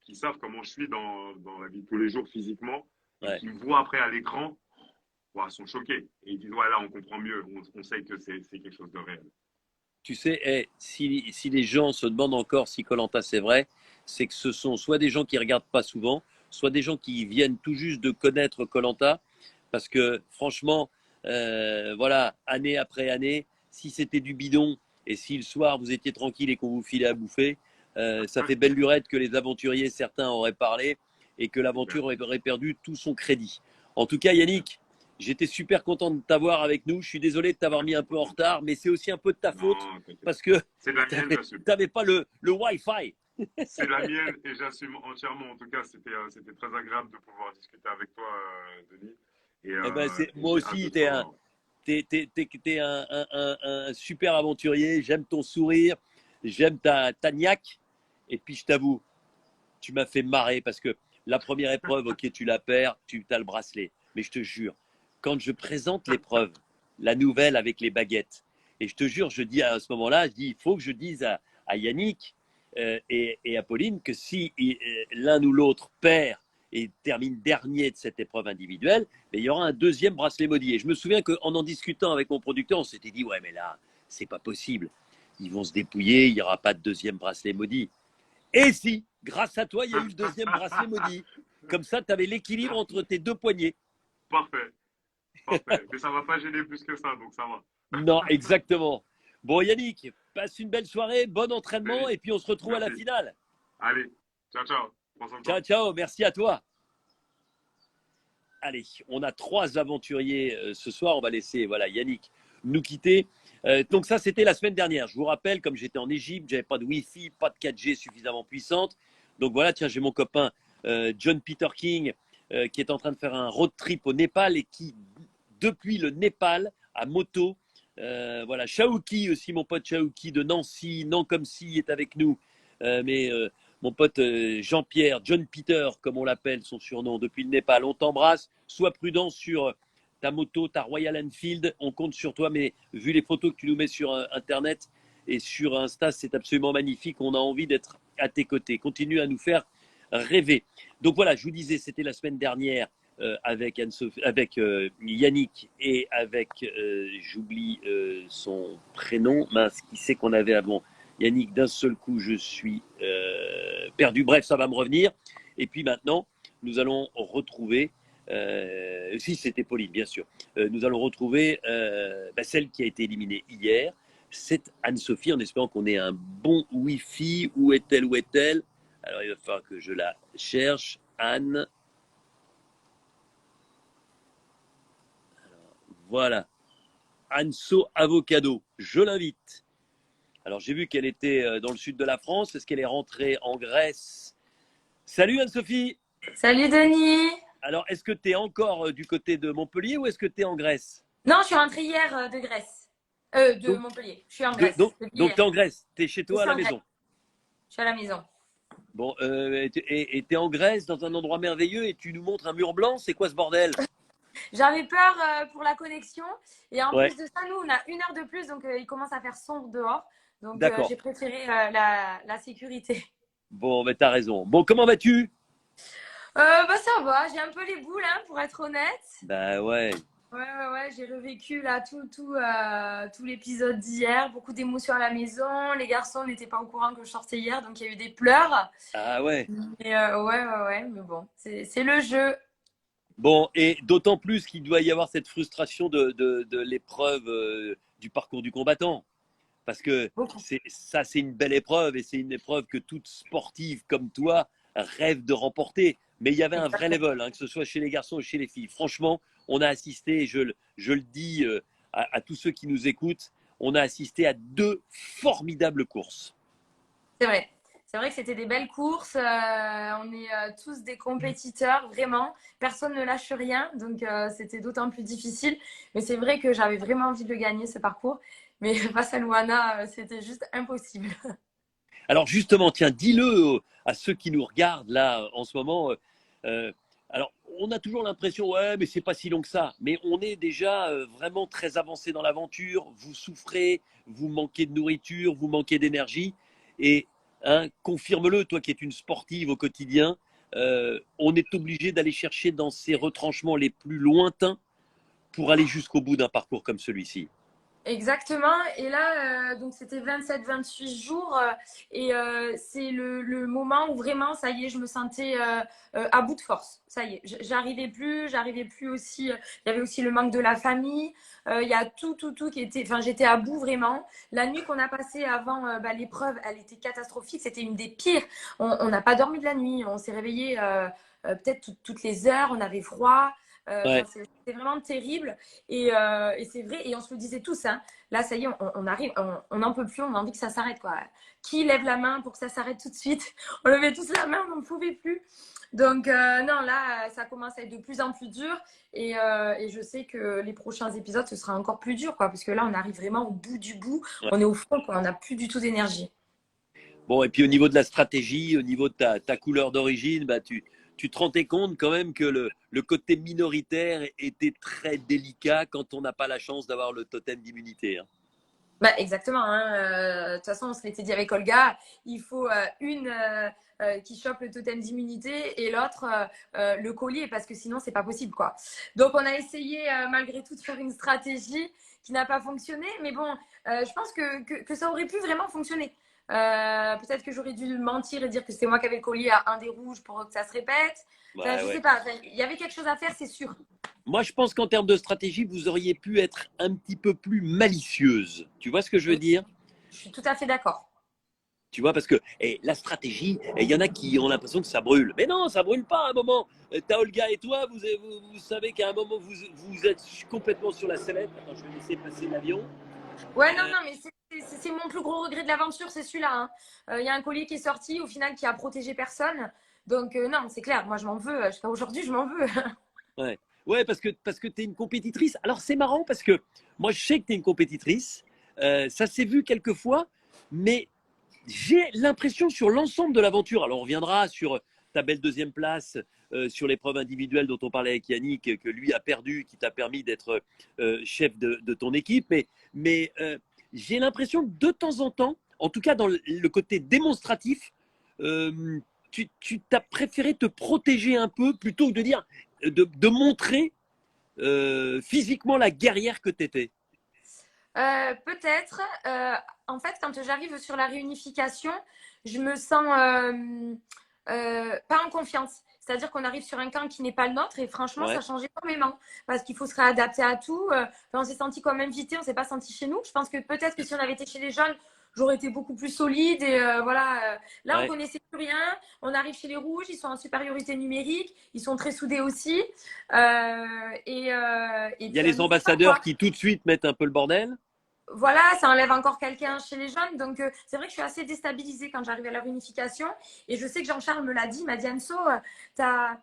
qui savent comment je suis dans la vie de tous les jours physiquement, et Ouais. qui me voient après à l'écran, ouais, sont choqués. Et ils disent ouais, là, on comprend mieux, on sait que c'est quelque chose de réel. Tu sais, si les gens se demandent encore si koh c'est vrai, c'est que ce sont soit des gens qui regardent pas souvent, soit des gens qui viennent tout juste de connaître koh, parce que franchement, voilà, année après année, si c'était du bidon et si le soir vous étiez tranquille et qu'on vous filait à bouffer, ça fait belle lurette que les aventuriers, certains auraient parlé et que l'aventure aurait perdu tout son crédit. En tout cas, Yannick, j'étais super content de t'avoir avec nous. Je suis désolé de t'avoir mis un peu en retard, mais c'est aussi un peu de ta faute Non, t'inquiète parce pas. que C'est de la tu mienne, j'assume. n'avais pas le Wi-Fi. C'est de la mienne et j'assume entièrement. En tout cas, c'était très agréable de pouvoir discuter avec toi, Denis. Eh ben, Et moi j'ai hâte de aussi, te revoir. t'es un super aventurier. J'aime ton sourire, j'aime ta niaque. Et puis, je t'avoue, tu m'as fait marrer parce que la première épreuve, ok, tu la perds, tu as le bracelet. Mais je te jure, quand je présente l'épreuve, la nouvelle avec les baguettes, et je te jure, je dis à ce moment-là, je dis, il faut que je dise à Yannick et à Pauline que si l'un ou l'autre perd et termine dernier de cette épreuve individuelle, mais il y aura un deuxième bracelet maudit. Et je me souviens qu'en discutant avec mon producteur, on s'était dit, ouais, mais là, c'est pas possible. Ils vont se dépouiller, il n'y aura pas de deuxième bracelet maudit. Et si, grâce à toi, il y a eu le deuxième bracelet maudit. Comme ça, tu avais l'équilibre entre tes deux poignets. Parfait, parfait. Mais ça ne va pas gêner plus que ça, donc ça va. Non, exactement. Bon, Yannick, passe une belle soirée, bon entraînement, Denis, et puis on se retrouve à la merci. finale. Allez, ciao, ciao. Prends soin de Ciao, toi. ciao, merci à toi. Allez, on a 3 aventuriers ce soir. On va laisser voilà, Yannick nous quitter. Donc ça, c'était la semaine dernière. Je vous rappelle, comme j'étais en Égypte, j'avais pas de Wi-Fi, pas de 4G suffisamment puissante. Donc voilà, tiens, j'ai mon copain John Peter King qui est en train de faire un road trip au Népal et qui, depuis le Népal, à moto, voilà, Shaouki aussi, mon pote Shaouki de Nancy, non comme si est avec nous, mais mon pote Jean-Pierre, John Peter, comme on l'appelle, son surnom, depuis le Népal. On t'embrasse. Sois prudent sur ta moto, ta Royal Enfield. On compte sur toi, mais vu les photos que tu nous mets sur Internet et sur Insta, c'est absolument magnifique. On a envie d'être à tes côtés. Continue à nous faire rêver. Donc voilà, je vous disais, c'était la semaine dernière avec Yannick et avec, j'oublie son prénom, mince, qui c'est qu'on avait avant Yannick, d'un seul coup, je suis perdu. Bref, ça va me revenir. Et puis maintenant, nous allons retrouver, si c'était Pauline, bien sûr, nous allons retrouver celle qui a été éliminée hier. C'est Anne-Sophie, en espérant qu'on ait un bon Wi-Fi. Où est-elle? Où est-elle? Alors, il va falloir que je la cherche. Anne. Alors, voilà. Anso Avocado. Je l'invite. Alors, j'ai vu qu'elle était dans le sud de la France. Est-ce qu'elle est rentrée en Grèce? Salut Anne-Sophie. Salut Denis! Alors, est-ce que tu es encore du côté de Montpellier ou est-ce que tu es en Grèce? Non, je suis rentrée hier de Grèce. De Donc, Montpellier. Je suis en Grèce. Depuis donc hier. tu es en Grèce. Tu es chez Je toi à suis la en Grèce. maison. Je suis à la maison. Bon, et tu es en Grèce, dans un endroit merveilleux, et tu nous montres un mur blanc. C'est quoi ce bordel? J'avais peur pour la connexion. Et en Ouais, plus de ça, nous, on a 1 heure de plus. Donc, il commence à faire sombre dehors. Donc, d'accord. j'ai préféré la sécurité. Bon, mais t'as raison. Bon, comment vas-tu? Bah, ça va. J'ai un peu les boules, hein, pour être honnête. Bah ouais. Ouais. J'ai revécu là tout l'épisode d'hier. Beaucoup d'émotions à la maison. Les garçons n'étaient pas au courant que je sortais hier. Donc, il y a eu des pleurs. Ah ouais. Mais ouais. Mais bon, c'est le jeu. Bon, et d'autant plus qu'il doit y avoir cette frustration de l'épreuve du parcours du combattant. Parce que Beaucoup. c'est une belle épreuve et c'est une épreuve que toute sportive comme toi rêve de remporter. Mais il y avait un vrai Exactement. level, hein, que ce soit chez les garçons ou chez les filles. Franchement, on a assisté, et je le dis à tous ceux qui nous écoutent, on a assisté à 2 formidables courses. C'est vrai. C'est vrai que c'était des belles courses. On est tous des compétiteurs, vraiment. Personne ne lâche rien. Donc, c'était d'autant plus difficile. Mais c'est vrai que j'avais vraiment envie de le gagner, ce parcours. Mais face à Luana, c'était juste impossible. Alors justement, tiens, dis-le à ceux qui nous regardent là en ce moment. Euh, alors, on a toujours l'impression, ouais, mais c'est pas si long que ça. Mais on est déjà vraiment très avancé dans l'aventure. Vous souffrez, vous manquez de nourriture, vous manquez d'énergie. Et hein, confirme-le, toi qui es une sportive au quotidien, on est obligé d'aller chercher dans ces retranchements les plus lointains pour aller jusqu'au bout d'un parcours comme celui-ci. Exactement. Et là, donc c'était 27-28 jours. Et c'est le moment où vraiment, ça y est, je me sentais à bout de force. Ça y est, j'arrivais plus aussi. Il y avait aussi le manque de la famille. Il y a tout qui était. Enfin, j'étais à bout vraiment. La nuit qu'on a passée avant l'épreuve, elle était catastrophique. C'était une des pires. On n'a pas dormi de la nuit. On s'est réveillé peut-être toutes les heures. On avait froid. Ouais. C'était vraiment terrible. Et c'est vrai, et on se le disait tous, hein. Là, ça y est, on arrive, on n'en peut plus, on a envie que ça s'arrête, quoi. Qui lève la main pour que ça s'arrête tout de suite? On levait tous la main, on n'en pouvait plus. Donc, non, là, ça commence à être de plus en plus dur. Et je sais que les prochains épisodes, ce sera encore plus dur, quoi, parce que là, on arrive vraiment au bout du bout. Ouais. On est au fond, quoi. On n'a plus du tout d'énergie. Bon, et puis au niveau de la stratégie, au niveau de ta couleur d'origine, bah, tu te rendais compte quand même que le côté minoritaire était très délicat quand on n'a pas la chance d'avoir le totem d'immunité. Hein. Bah, exactement. Hein. De toute façon, on se l'était dit avec Olga, il faut une qui chope le totem d'immunité et l'autre le collier parce que sinon, c'est pas possible, quoi. Donc, on a essayé malgré tout de faire une stratégie qui n'a pas fonctionné. Mais bon, je pense que ça aurait pu vraiment fonctionner. Peut-être que j'aurais dû mentir et dire que c'était moi qui avais le collier à un des rouges pour que ça se répète. Enfin, Ouais, je ouais. sais pas. Enfin, il y avait quelque chose à faire, c'est sûr. Moi, je pense qu'en termes de stratégie, vous auriez pu être un petit peu plus malicieuse. Tu vois ce que je veux Oui, dire? je suis tout à fait d'accord. Tu vois, parce que la stratégie, il y en a qui ont l'impression que ça brûle. Mais non, ça brûle pas à un moment. T'as Olga et toi, vous savez qu'à un moment, vous êtes complètement sur la sellette. Attends, je vais laisser passer l'avion. Ouais, non, non, mais c'est mon plus gros regret de l'aventure, c'est celui-là. Hein. Il y a un collier qui est sorti, au final, qui a protégé personne. Donc, non, c'est clair, moi, je m'en veux. Jusqu'à aujourd'hui, je m'en veux. Ouais, ouais parce que tu es une compétitrice. Alors, c'est marrant parce que moi, je sais que tu es une compétitrice. Ça s'est vu quelques fois, mais j'ai l'impression sur l'ensemble de l'aventure. Alors, on reviendra sur ta belle deuxième place, sur l'épreuve individuelle dont on parlait avec Yannick, que lui a perdu, qui t'a permis d'être chef de ton équipe. Mais j'ai l'impression que de temps en temps, en tout cas dans le côté démonstratif, euh, tu t'as préféré te protéger un peu plutôt que de dire, de montrer physiquement la guerrière que tu étais. Peut-être. En fait, quand j'arrive sur la réunification, je me sens pas en confiance. C'est-à-dire qu'on arrive sur un camp qui n'est pas le nôtre et franchement, ça Ouais. change énormément parce qu'il faut se réadapter à tout. Enfin, on s'est senti comme invité, on s'est pas senti chez nous. Je pense que peut-être que si on avait été chez les jeunes, j'aurais été beaucoup plus solide et voilà. Là, on Ouais. connaissait plus rien. On arrive chez les rouges, ils sont en supériorité numérique, ils sont très soudés aussi. Et Il y a puis un les nouveau camp, quoi. ambassadeurs qui tout de suite mettent un peu le bordel. Voilà, ça enlève encore quelqu'un chez les jeunes. Donc, c'est vrai que je suis assez déstabilisée quand j'arrive à la réunification. Et je sais que Jean-Charles me l'a dit, il m'a dit, Anso, t'as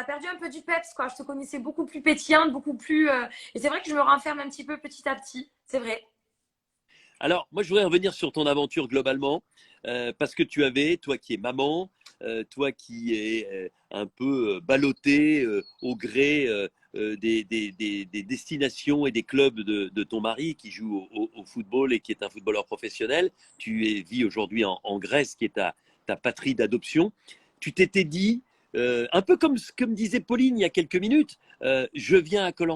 perdu un peu du peps, quoi. Je te connaissais beaucoup plus pétillante, beaucoup plus. Et c'est vrai que je me renferme un petit peu petit à petit. C'est vrai. Alors, moi, je voudrais revenir sur ton aventure globalement, parce que tu avais, toi qui es maman, toi qui es un peu ballotté au gré des destinations et des clubs de ton mari qui joue au football et qui est un footballeur professionnel. Vis aujourd'hui en Grèce, qui est ta patrie d'adoption. Tu t'étais dit, un peu comme disait Pauline il y a quelques minutes, je viens à koh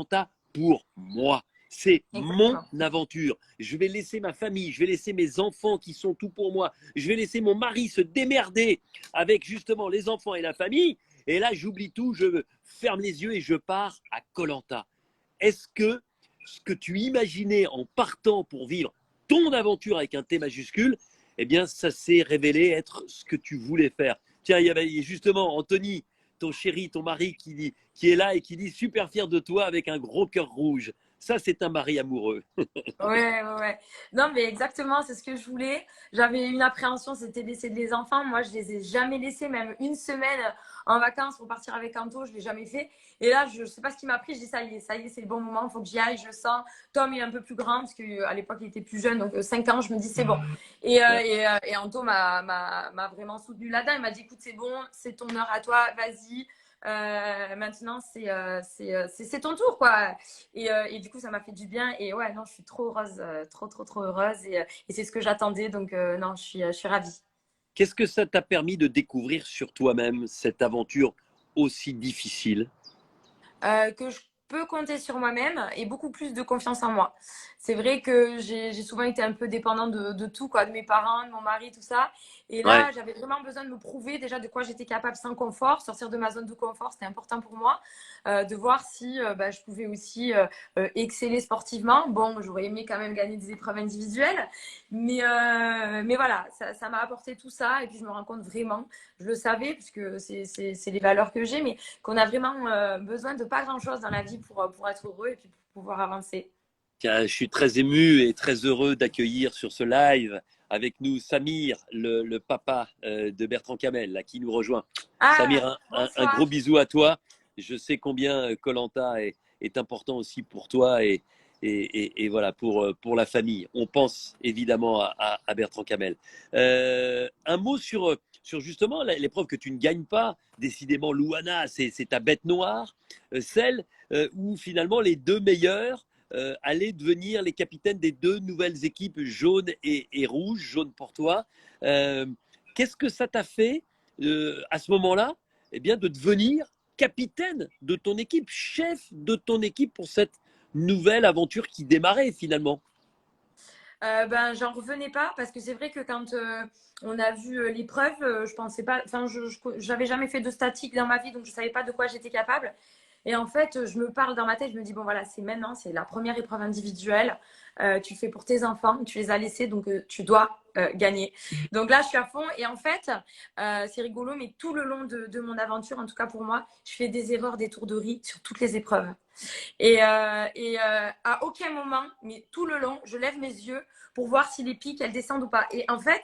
pour moi. C'est mon Exactement. aventure. Je vais laisser ma famille, je vais laisser mes enfants qui sont tout pour moi. Je vais laisser mon mari se démerder avec justement les enfants et la famille. et là j'oublie tout, je ferme les yeux et je pars à koh. Est-ce que ce que tu imaginais en partant pour vivre ton aventure avec un T majuscule, eh bien ça s'est révélé être ce que tu voulais faire? Tiens, il y avait justement Anthony, ton chéri, ton mari qui est là et qui dit super fier de toi avec un gros cœur rouge. Ça, c'est un mari amoureux. Ouais. Non, mais exactement, c'est ce que je voulais. J'avais une appréhension, c'était de laisser les enfants. Moi, je les ai jamais laissés, même une semaine en vacances pour partir avec Anto, je l'ai jamais fait. Et là, je sais pas ce qui m'a pris. Je dis ça y est, c'est le bon moment, il faut que j'y aille, je le sens. Tom est un peu plus grand parce qu'à l'époque, il était plus jeune, donc 5 ans, je me dis c'est bon. Et Anto m'a vraiment soutenu là-dedans. Il m'a dit écoute, c'est bon, c'est ton heure à toi, vas-y. Maintenant c'est ton tour quoi et du coup ça m'a fait du bien et ouais non je suis trop heureuse trop heureuse et c'est ce que j'attendais donc non je suis ravie. Qu'est-ce que ça t'a permis de découvrir sur toi-même cette aventure aussi difficile? Que je peux compter sur moi-même et beaucoup plus de confiance en moi. C'est vrai que j'ai souvent été un peu dépendante de tout, quoi, de mes parents, de mon mari, tout ça. Et Ouais. là, j'avais vraiment besoin de me prouver déjà de quoi j'étais capable sans confort. Sortir de ma zone de confort, c'était important pour moi. De voir si je pouvais aussi exceller sportivement. Bon, j'aurais aimé quand même gagner des épreuves individuelles. Mais voilà, ça m'a apporté tout ça. Et puis, je me rends compte vraiment, je le savais, puisque c'est les valeurs que j'ai, mais qu'on a vraiment besoin de pas grand-chose dans la vie pour être heureux et puis pour pouvoir avancer. Tiens, je suis très ému et très heureux d'accueillir sur ce live avec nous Samir, le papa de Bertrand Camel, là, qui nous rejoint. Ah, Samir, un bonsoir. gros bisou à toi. Je sais combien koh est important aussi pour toi et voilà, pour la famille. On pense évidemment à Bertrand Camel. Un mot sur justement l'épreuve que tu ne gagnes pas. Décidément, Louana, c'est ta bête noire, celle où finalement les deux meilleurs allaient devenir les capitaines des deux nouvelles équipes jaune et rouge, jaune pour toi. Euh, Qu'est-ce que ça t'a fait à ce moment-là, eh bien, de devenir capitaine de ton équipe, chef de ton équipe pour cette nouvelle aventure qui démarrait finalement? J'en revenais pas parce que c'est vrai que quand on a vu l'épreuve, je pensais pas, enfin, j'avais jamais fait de statique dans ma vie, donc je savais pas de quoi j'étais capable. Et en fait, je me parle dans ma tête, je me dis, bon voilà, c'est maintenant, c'est la première épreuve individuelle. Tu le fais pour tes enfants, tu les as laissés, donc tu dois gagner. Donc là, je suis à fond. Et en fait, c'est rigolo, mais tout le long de mon aventure, en tout cas pour moi, je fais des erreurs d'étourderie sur toutes les épreuves. À aucun moment, mais tout le long, je lève mes yeux pour voir si les pics, elles descendent ou pas. Et en fait,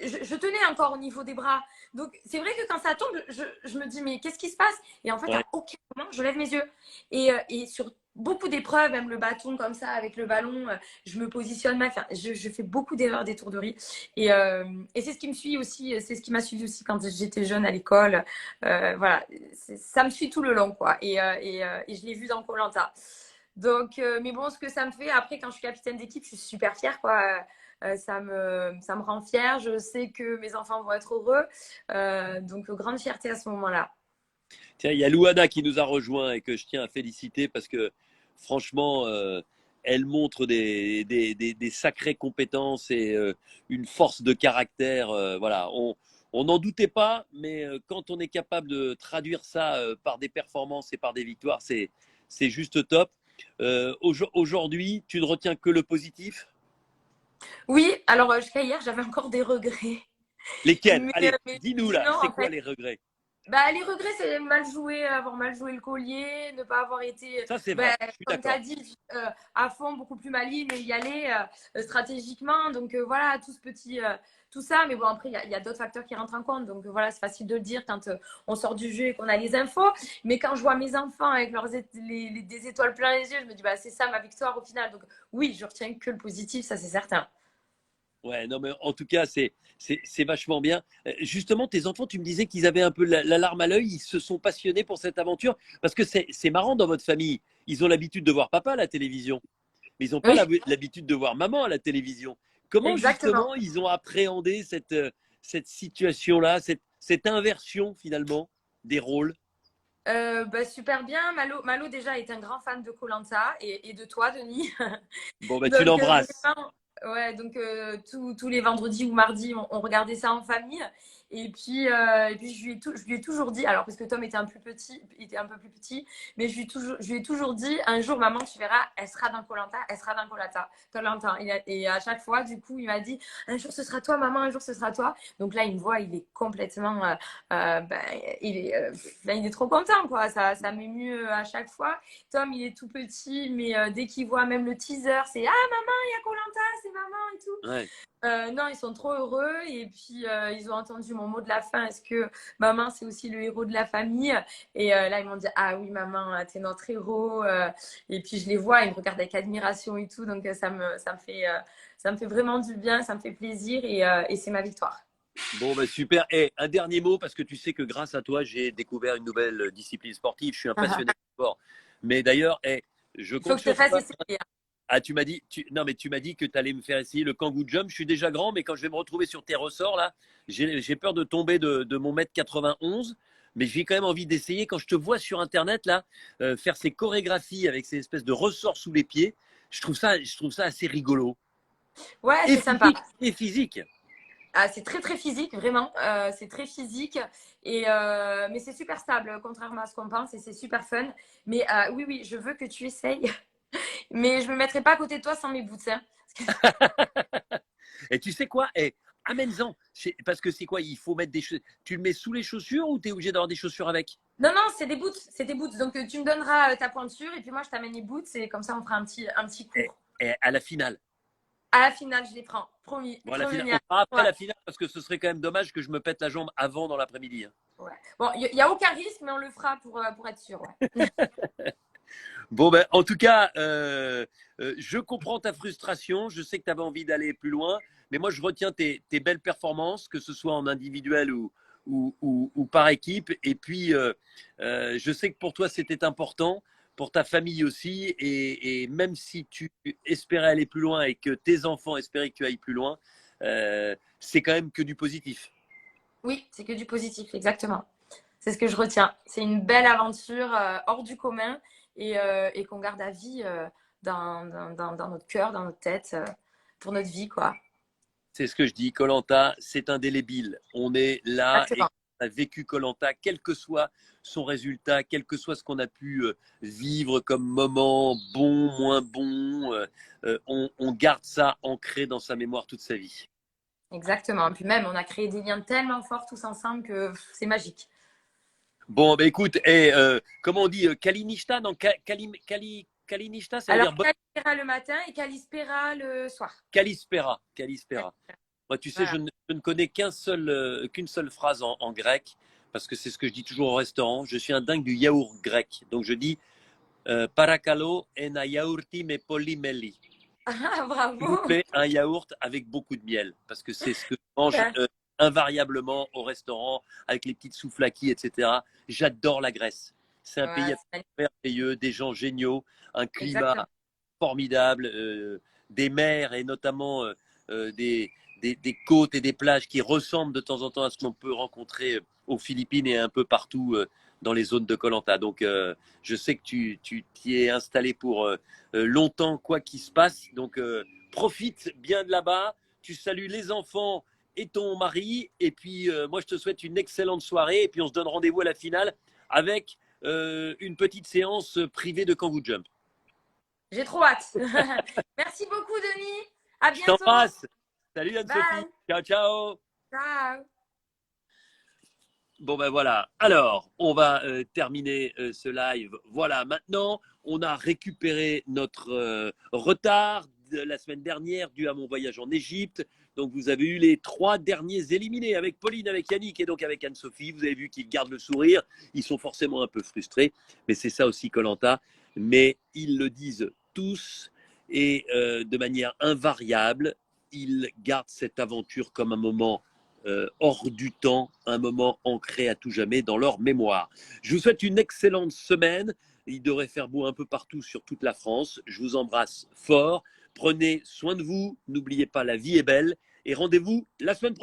je tenais encore au niveau des bras. Donc, c'est vrai que quand ça tombe, je me dis, mais qu'est-ce qui se passe? Et en fait, Ouais. à aucun moment, je lève mes yeux. Et sur beaucoup d'épreuves, même le bâton comme ça, avec le ballon, je me positionne mal. Enfin, je fais beaucoup d'erreurs d'étourderie. Et c'est ce qui me suit aussi, c'est ce qui m'a suivi aussi quand j'étais jeune à l'école. Voilà, ça me suit tout le long, quoi. Et je l'ai vu dans koh. Donc, mais bon, ce que ça me fait, après, quand je suis capitaine d'équipe, je suis super fière, quoi. Ça me rend fière. Je sais que mes enfants vont être heureux. Donc, grande fierté à ce moment-là. Tiens, il y a Louana qui nous a rejoint et que je tiens à féliciter parce que franchement, elle montre des sacrées compétences et une force de caractère. Voilà, on n'en doutait pas, mais quand on est capable de traduire ça par des performances et par des victoires, c'est juste top. Aujourd'hui, tu ne retiens que le positif? Oui, alors jusqu'à hier, j'avais encore des regrets. Lesquels? Mais, Allez, mais dis-nous là, sinon, c'est en quoi fait, les regrets? les regrets, c'est mal joué, avoir mal joué le collier, ne pas avoir été, Ça, c'est vrai, je suis comme tu as d'accord. dit, à fond, beaucoup plus maligne et y aller stratégiquement. Donc voilà, tout ça. Mais bon, après, il y a d'autres facteurs qui rentrent en compte. Donc voilà, c'est facile de le dire quand on sort du jeu et qu'on a les infos. Mais quand je vois mes enfants avec des étoiles plein les yeux, je me dis, c'est ça ma victoire au final. Donc oui, je retiens que le positif, ça c'est certain. Ouais, non, mais en tout cas, c'est vachement bien. Justement, tes enfants, tu me disais qu'ils avaient un peu la larme à l'œil, ils se sont passionnés pour cette aventure, parce que c'est marrant dans votre famille. Ils ont l'habitude de voir papa à la télévision, mais ils n'ont pas Oui, l'habitude de voir maman à la télévision. Comment exactement. justement ils ont appréhendé cette situation-là, cette inversion finalement des rôles? Super bien. Malo déjà est un grand fan de koh et de toi, Denis. Bon, bah, tu Donc, l'embrasses. vraiment, ouais, donc tous les vendredis ou mardis, on regardait ça en famille. Et puis je lui ai toujours dit, alors parce que Tom était un peu plus petit, mais je lui ai toujours dit, un jour, maman, tu verras, elle sera dans koh elle sera dans koh Et à chaque fois, du coup, il m'a dit, un jour ce sera toi, maman, un jour ce sera toi. Donc là, il me voit, il est complètement, il est trop content, quoi. Ça m'émue à chaque fois. Tom, il est tout petit, mais dès qu'il voit même le teaser, c'est ah maman, il y a koh c'est maman et tout. Ouais. Non, ils sont trop heureux. Et puis, ils ont entendu mon mot de la fin. Est-ce que maman, c'est aussi le héros de la famille? Et là, ils m'ont dit, ah oui, maman, t'es notre héros. Et puis, je les vois, ils me regardent avec admiration et tout. Donc, ça me fait vraiment du bien, ça me fait plaisir. Et c'est ma victoire. Bon, bah super. Et un dernier mot, parce que tu sais que grâce à toi, j'ai découvert une nouvelle discipline sportive. Je suis un passionné de sport. Mais d'ailleurs, je Il faut compte que je te sur fasse toi. essayer. Ah, non, mais tu m'as dit que tu allais me faire essayer le kangoo jump. Je suis déjà grand, mais quand je vais me retrouver sur tes ressorts, là, j'ai peur de tomber de mon mètre 91. Mais j'ai quand même envie d'essayer. Quand je te vois sur Internet, là, faire ces chorégraphies avec ces espèces de ressorts sous les pieds, je trouve ça assez rigolo. Ouais, Et c'est sympa. physique, et physique. Ah, c'est très très physique, vraiment. C'est très physique. Mais c'est super stable, contrairement à ce qu'on pense. Et c'est super fun. Mais oui, oui, je veux que tu essayes. Mais je ne me mettrai pas à côté de toi sans mes boots. Hein. Et tu sais quoi? Amène-en. Parce que c'est quoi? Il faut mettre des chaussures. Tu le mets sous les chaussures ou tu es obligé d'avoir des chaussures avec? Non, non, c'est des boots. C'est des boots. Donc, tu me donneras ta pointure et puis moi, je t'amène les boots. Et comme ça, on fera un petit cours. Et à la finale. À la finale, je les prends. Promis. Bon, à la Promis. finale. On fera après Ouais. la finale parce que ce serait quand même dommage que je me pète la jambe avant dans l'après-midi. Hein. Ouais. Bon, il n'y a aucun risque, mais on le fera pour être sûr. Ouais. Bon, ben, en tout cas, je comprends ta frustration. Je sais que tu avais envie d'aller plus loin. Mais moi, je retiens tes belles performances, que ce soit en individuel ou par équipe. Et puis, je sais que pour toi, c'était important, pour ta famille aussi. Et même si tu espérais aller plus loin et que tes enfants espéraient que tu ailles plus loin, c'est quand même que du positif. Oui, c'est que du positif, exactement. C'est ce que je retiens. C'est une belle aventure hors du commun et qu'on garde à vie dans notre cœur, dans notre tête, pour notre vie, quoi. C'est ce que je dis. Koh Lanta, c'est indélébile. On est là et Exactement. on a vécu Koh Lanta, quel que soit son résultat, quel que soit ce qu'on a pu vivre comme moment, bon, moins bon, on garde ça ancré dans sa mémoire toute sa vie. Exactement. Et puis même, on a créé des liens tellement forts tous ensemble que c'est magique. Bon, ben écoute, comment on dit Kalinishta? Non, Kalinishta, ça veut Alors, dire Kalispera le matin et Kalispera le soir. Kalispera. Kalispera. Moi, tu sais, Voilà. je ne connais qu'une seule phrase en grec, parce que c'est ce que je dis toujours au restaurant. Je suis un dingue du yaourt grec. Donc, je dis Parakalo ena yaourti me polimeli. Ah, S'il vous bravo. plaît, un yaourt avec beaucoup de miel, parce que c'est ce que je mange invariablement au restaurant, avec les petites souvlaki, etc. J'adore la Grèce. C'est un pays Ouais, c'est merveilleux, des gens géniaux, un climat exactement. formidable, des mers et notamment des côtes et des plages qui ressemblent de temps en temps à ce qu'on peut rencontrer aux Philippines et un peu partout dans les zones de Koh Lanta. Donc, je sais que tu t'y es installé pour longtemps, quoi qu'il se passe. Donc, profite bien de là-bas. Tu salues les enfants et ton mari. Et puis, moi, je te souhaite une excellente soirée. Et puis, on se donne rendez-vous à la finale avec une petite séance privée de Kangoo Jump. J'ai trop hâte. Merci beaucoup, Denis. À Je bientôt. t'embrasse. Salut Anne-Sophie. Bye. Ciao, ciao. Ciao. Bon ben voilà. Alors, on va terminer ce live. Voilà, maintenant, on a récupéré notre retard de la semaine dernière dû à mon voyage en Égypte. Donc, vous avez eu les 3 derniers éliminés avec Pauline, avec Yannick et donc avec Anne-Sophie. Vous avez vu qu'ils gardent le sourire. Ils sont forcément un peu frustrés, mais c'est ça aussi Koh Lanta. Mais ils le disent tous et de manière invariable, ils gardent cette aventure comme un moment hors du temps, un moment ancré à tout jamais dans leur mémoire. Je vous souhaite une excellente semaine. Il devrait faire beau un peu partout sur toute la France. Je vous embrasse fort. Prenez soin de vous. N'oubliez pas, la vie est belle. Et rendez-vous la semaine prochaine.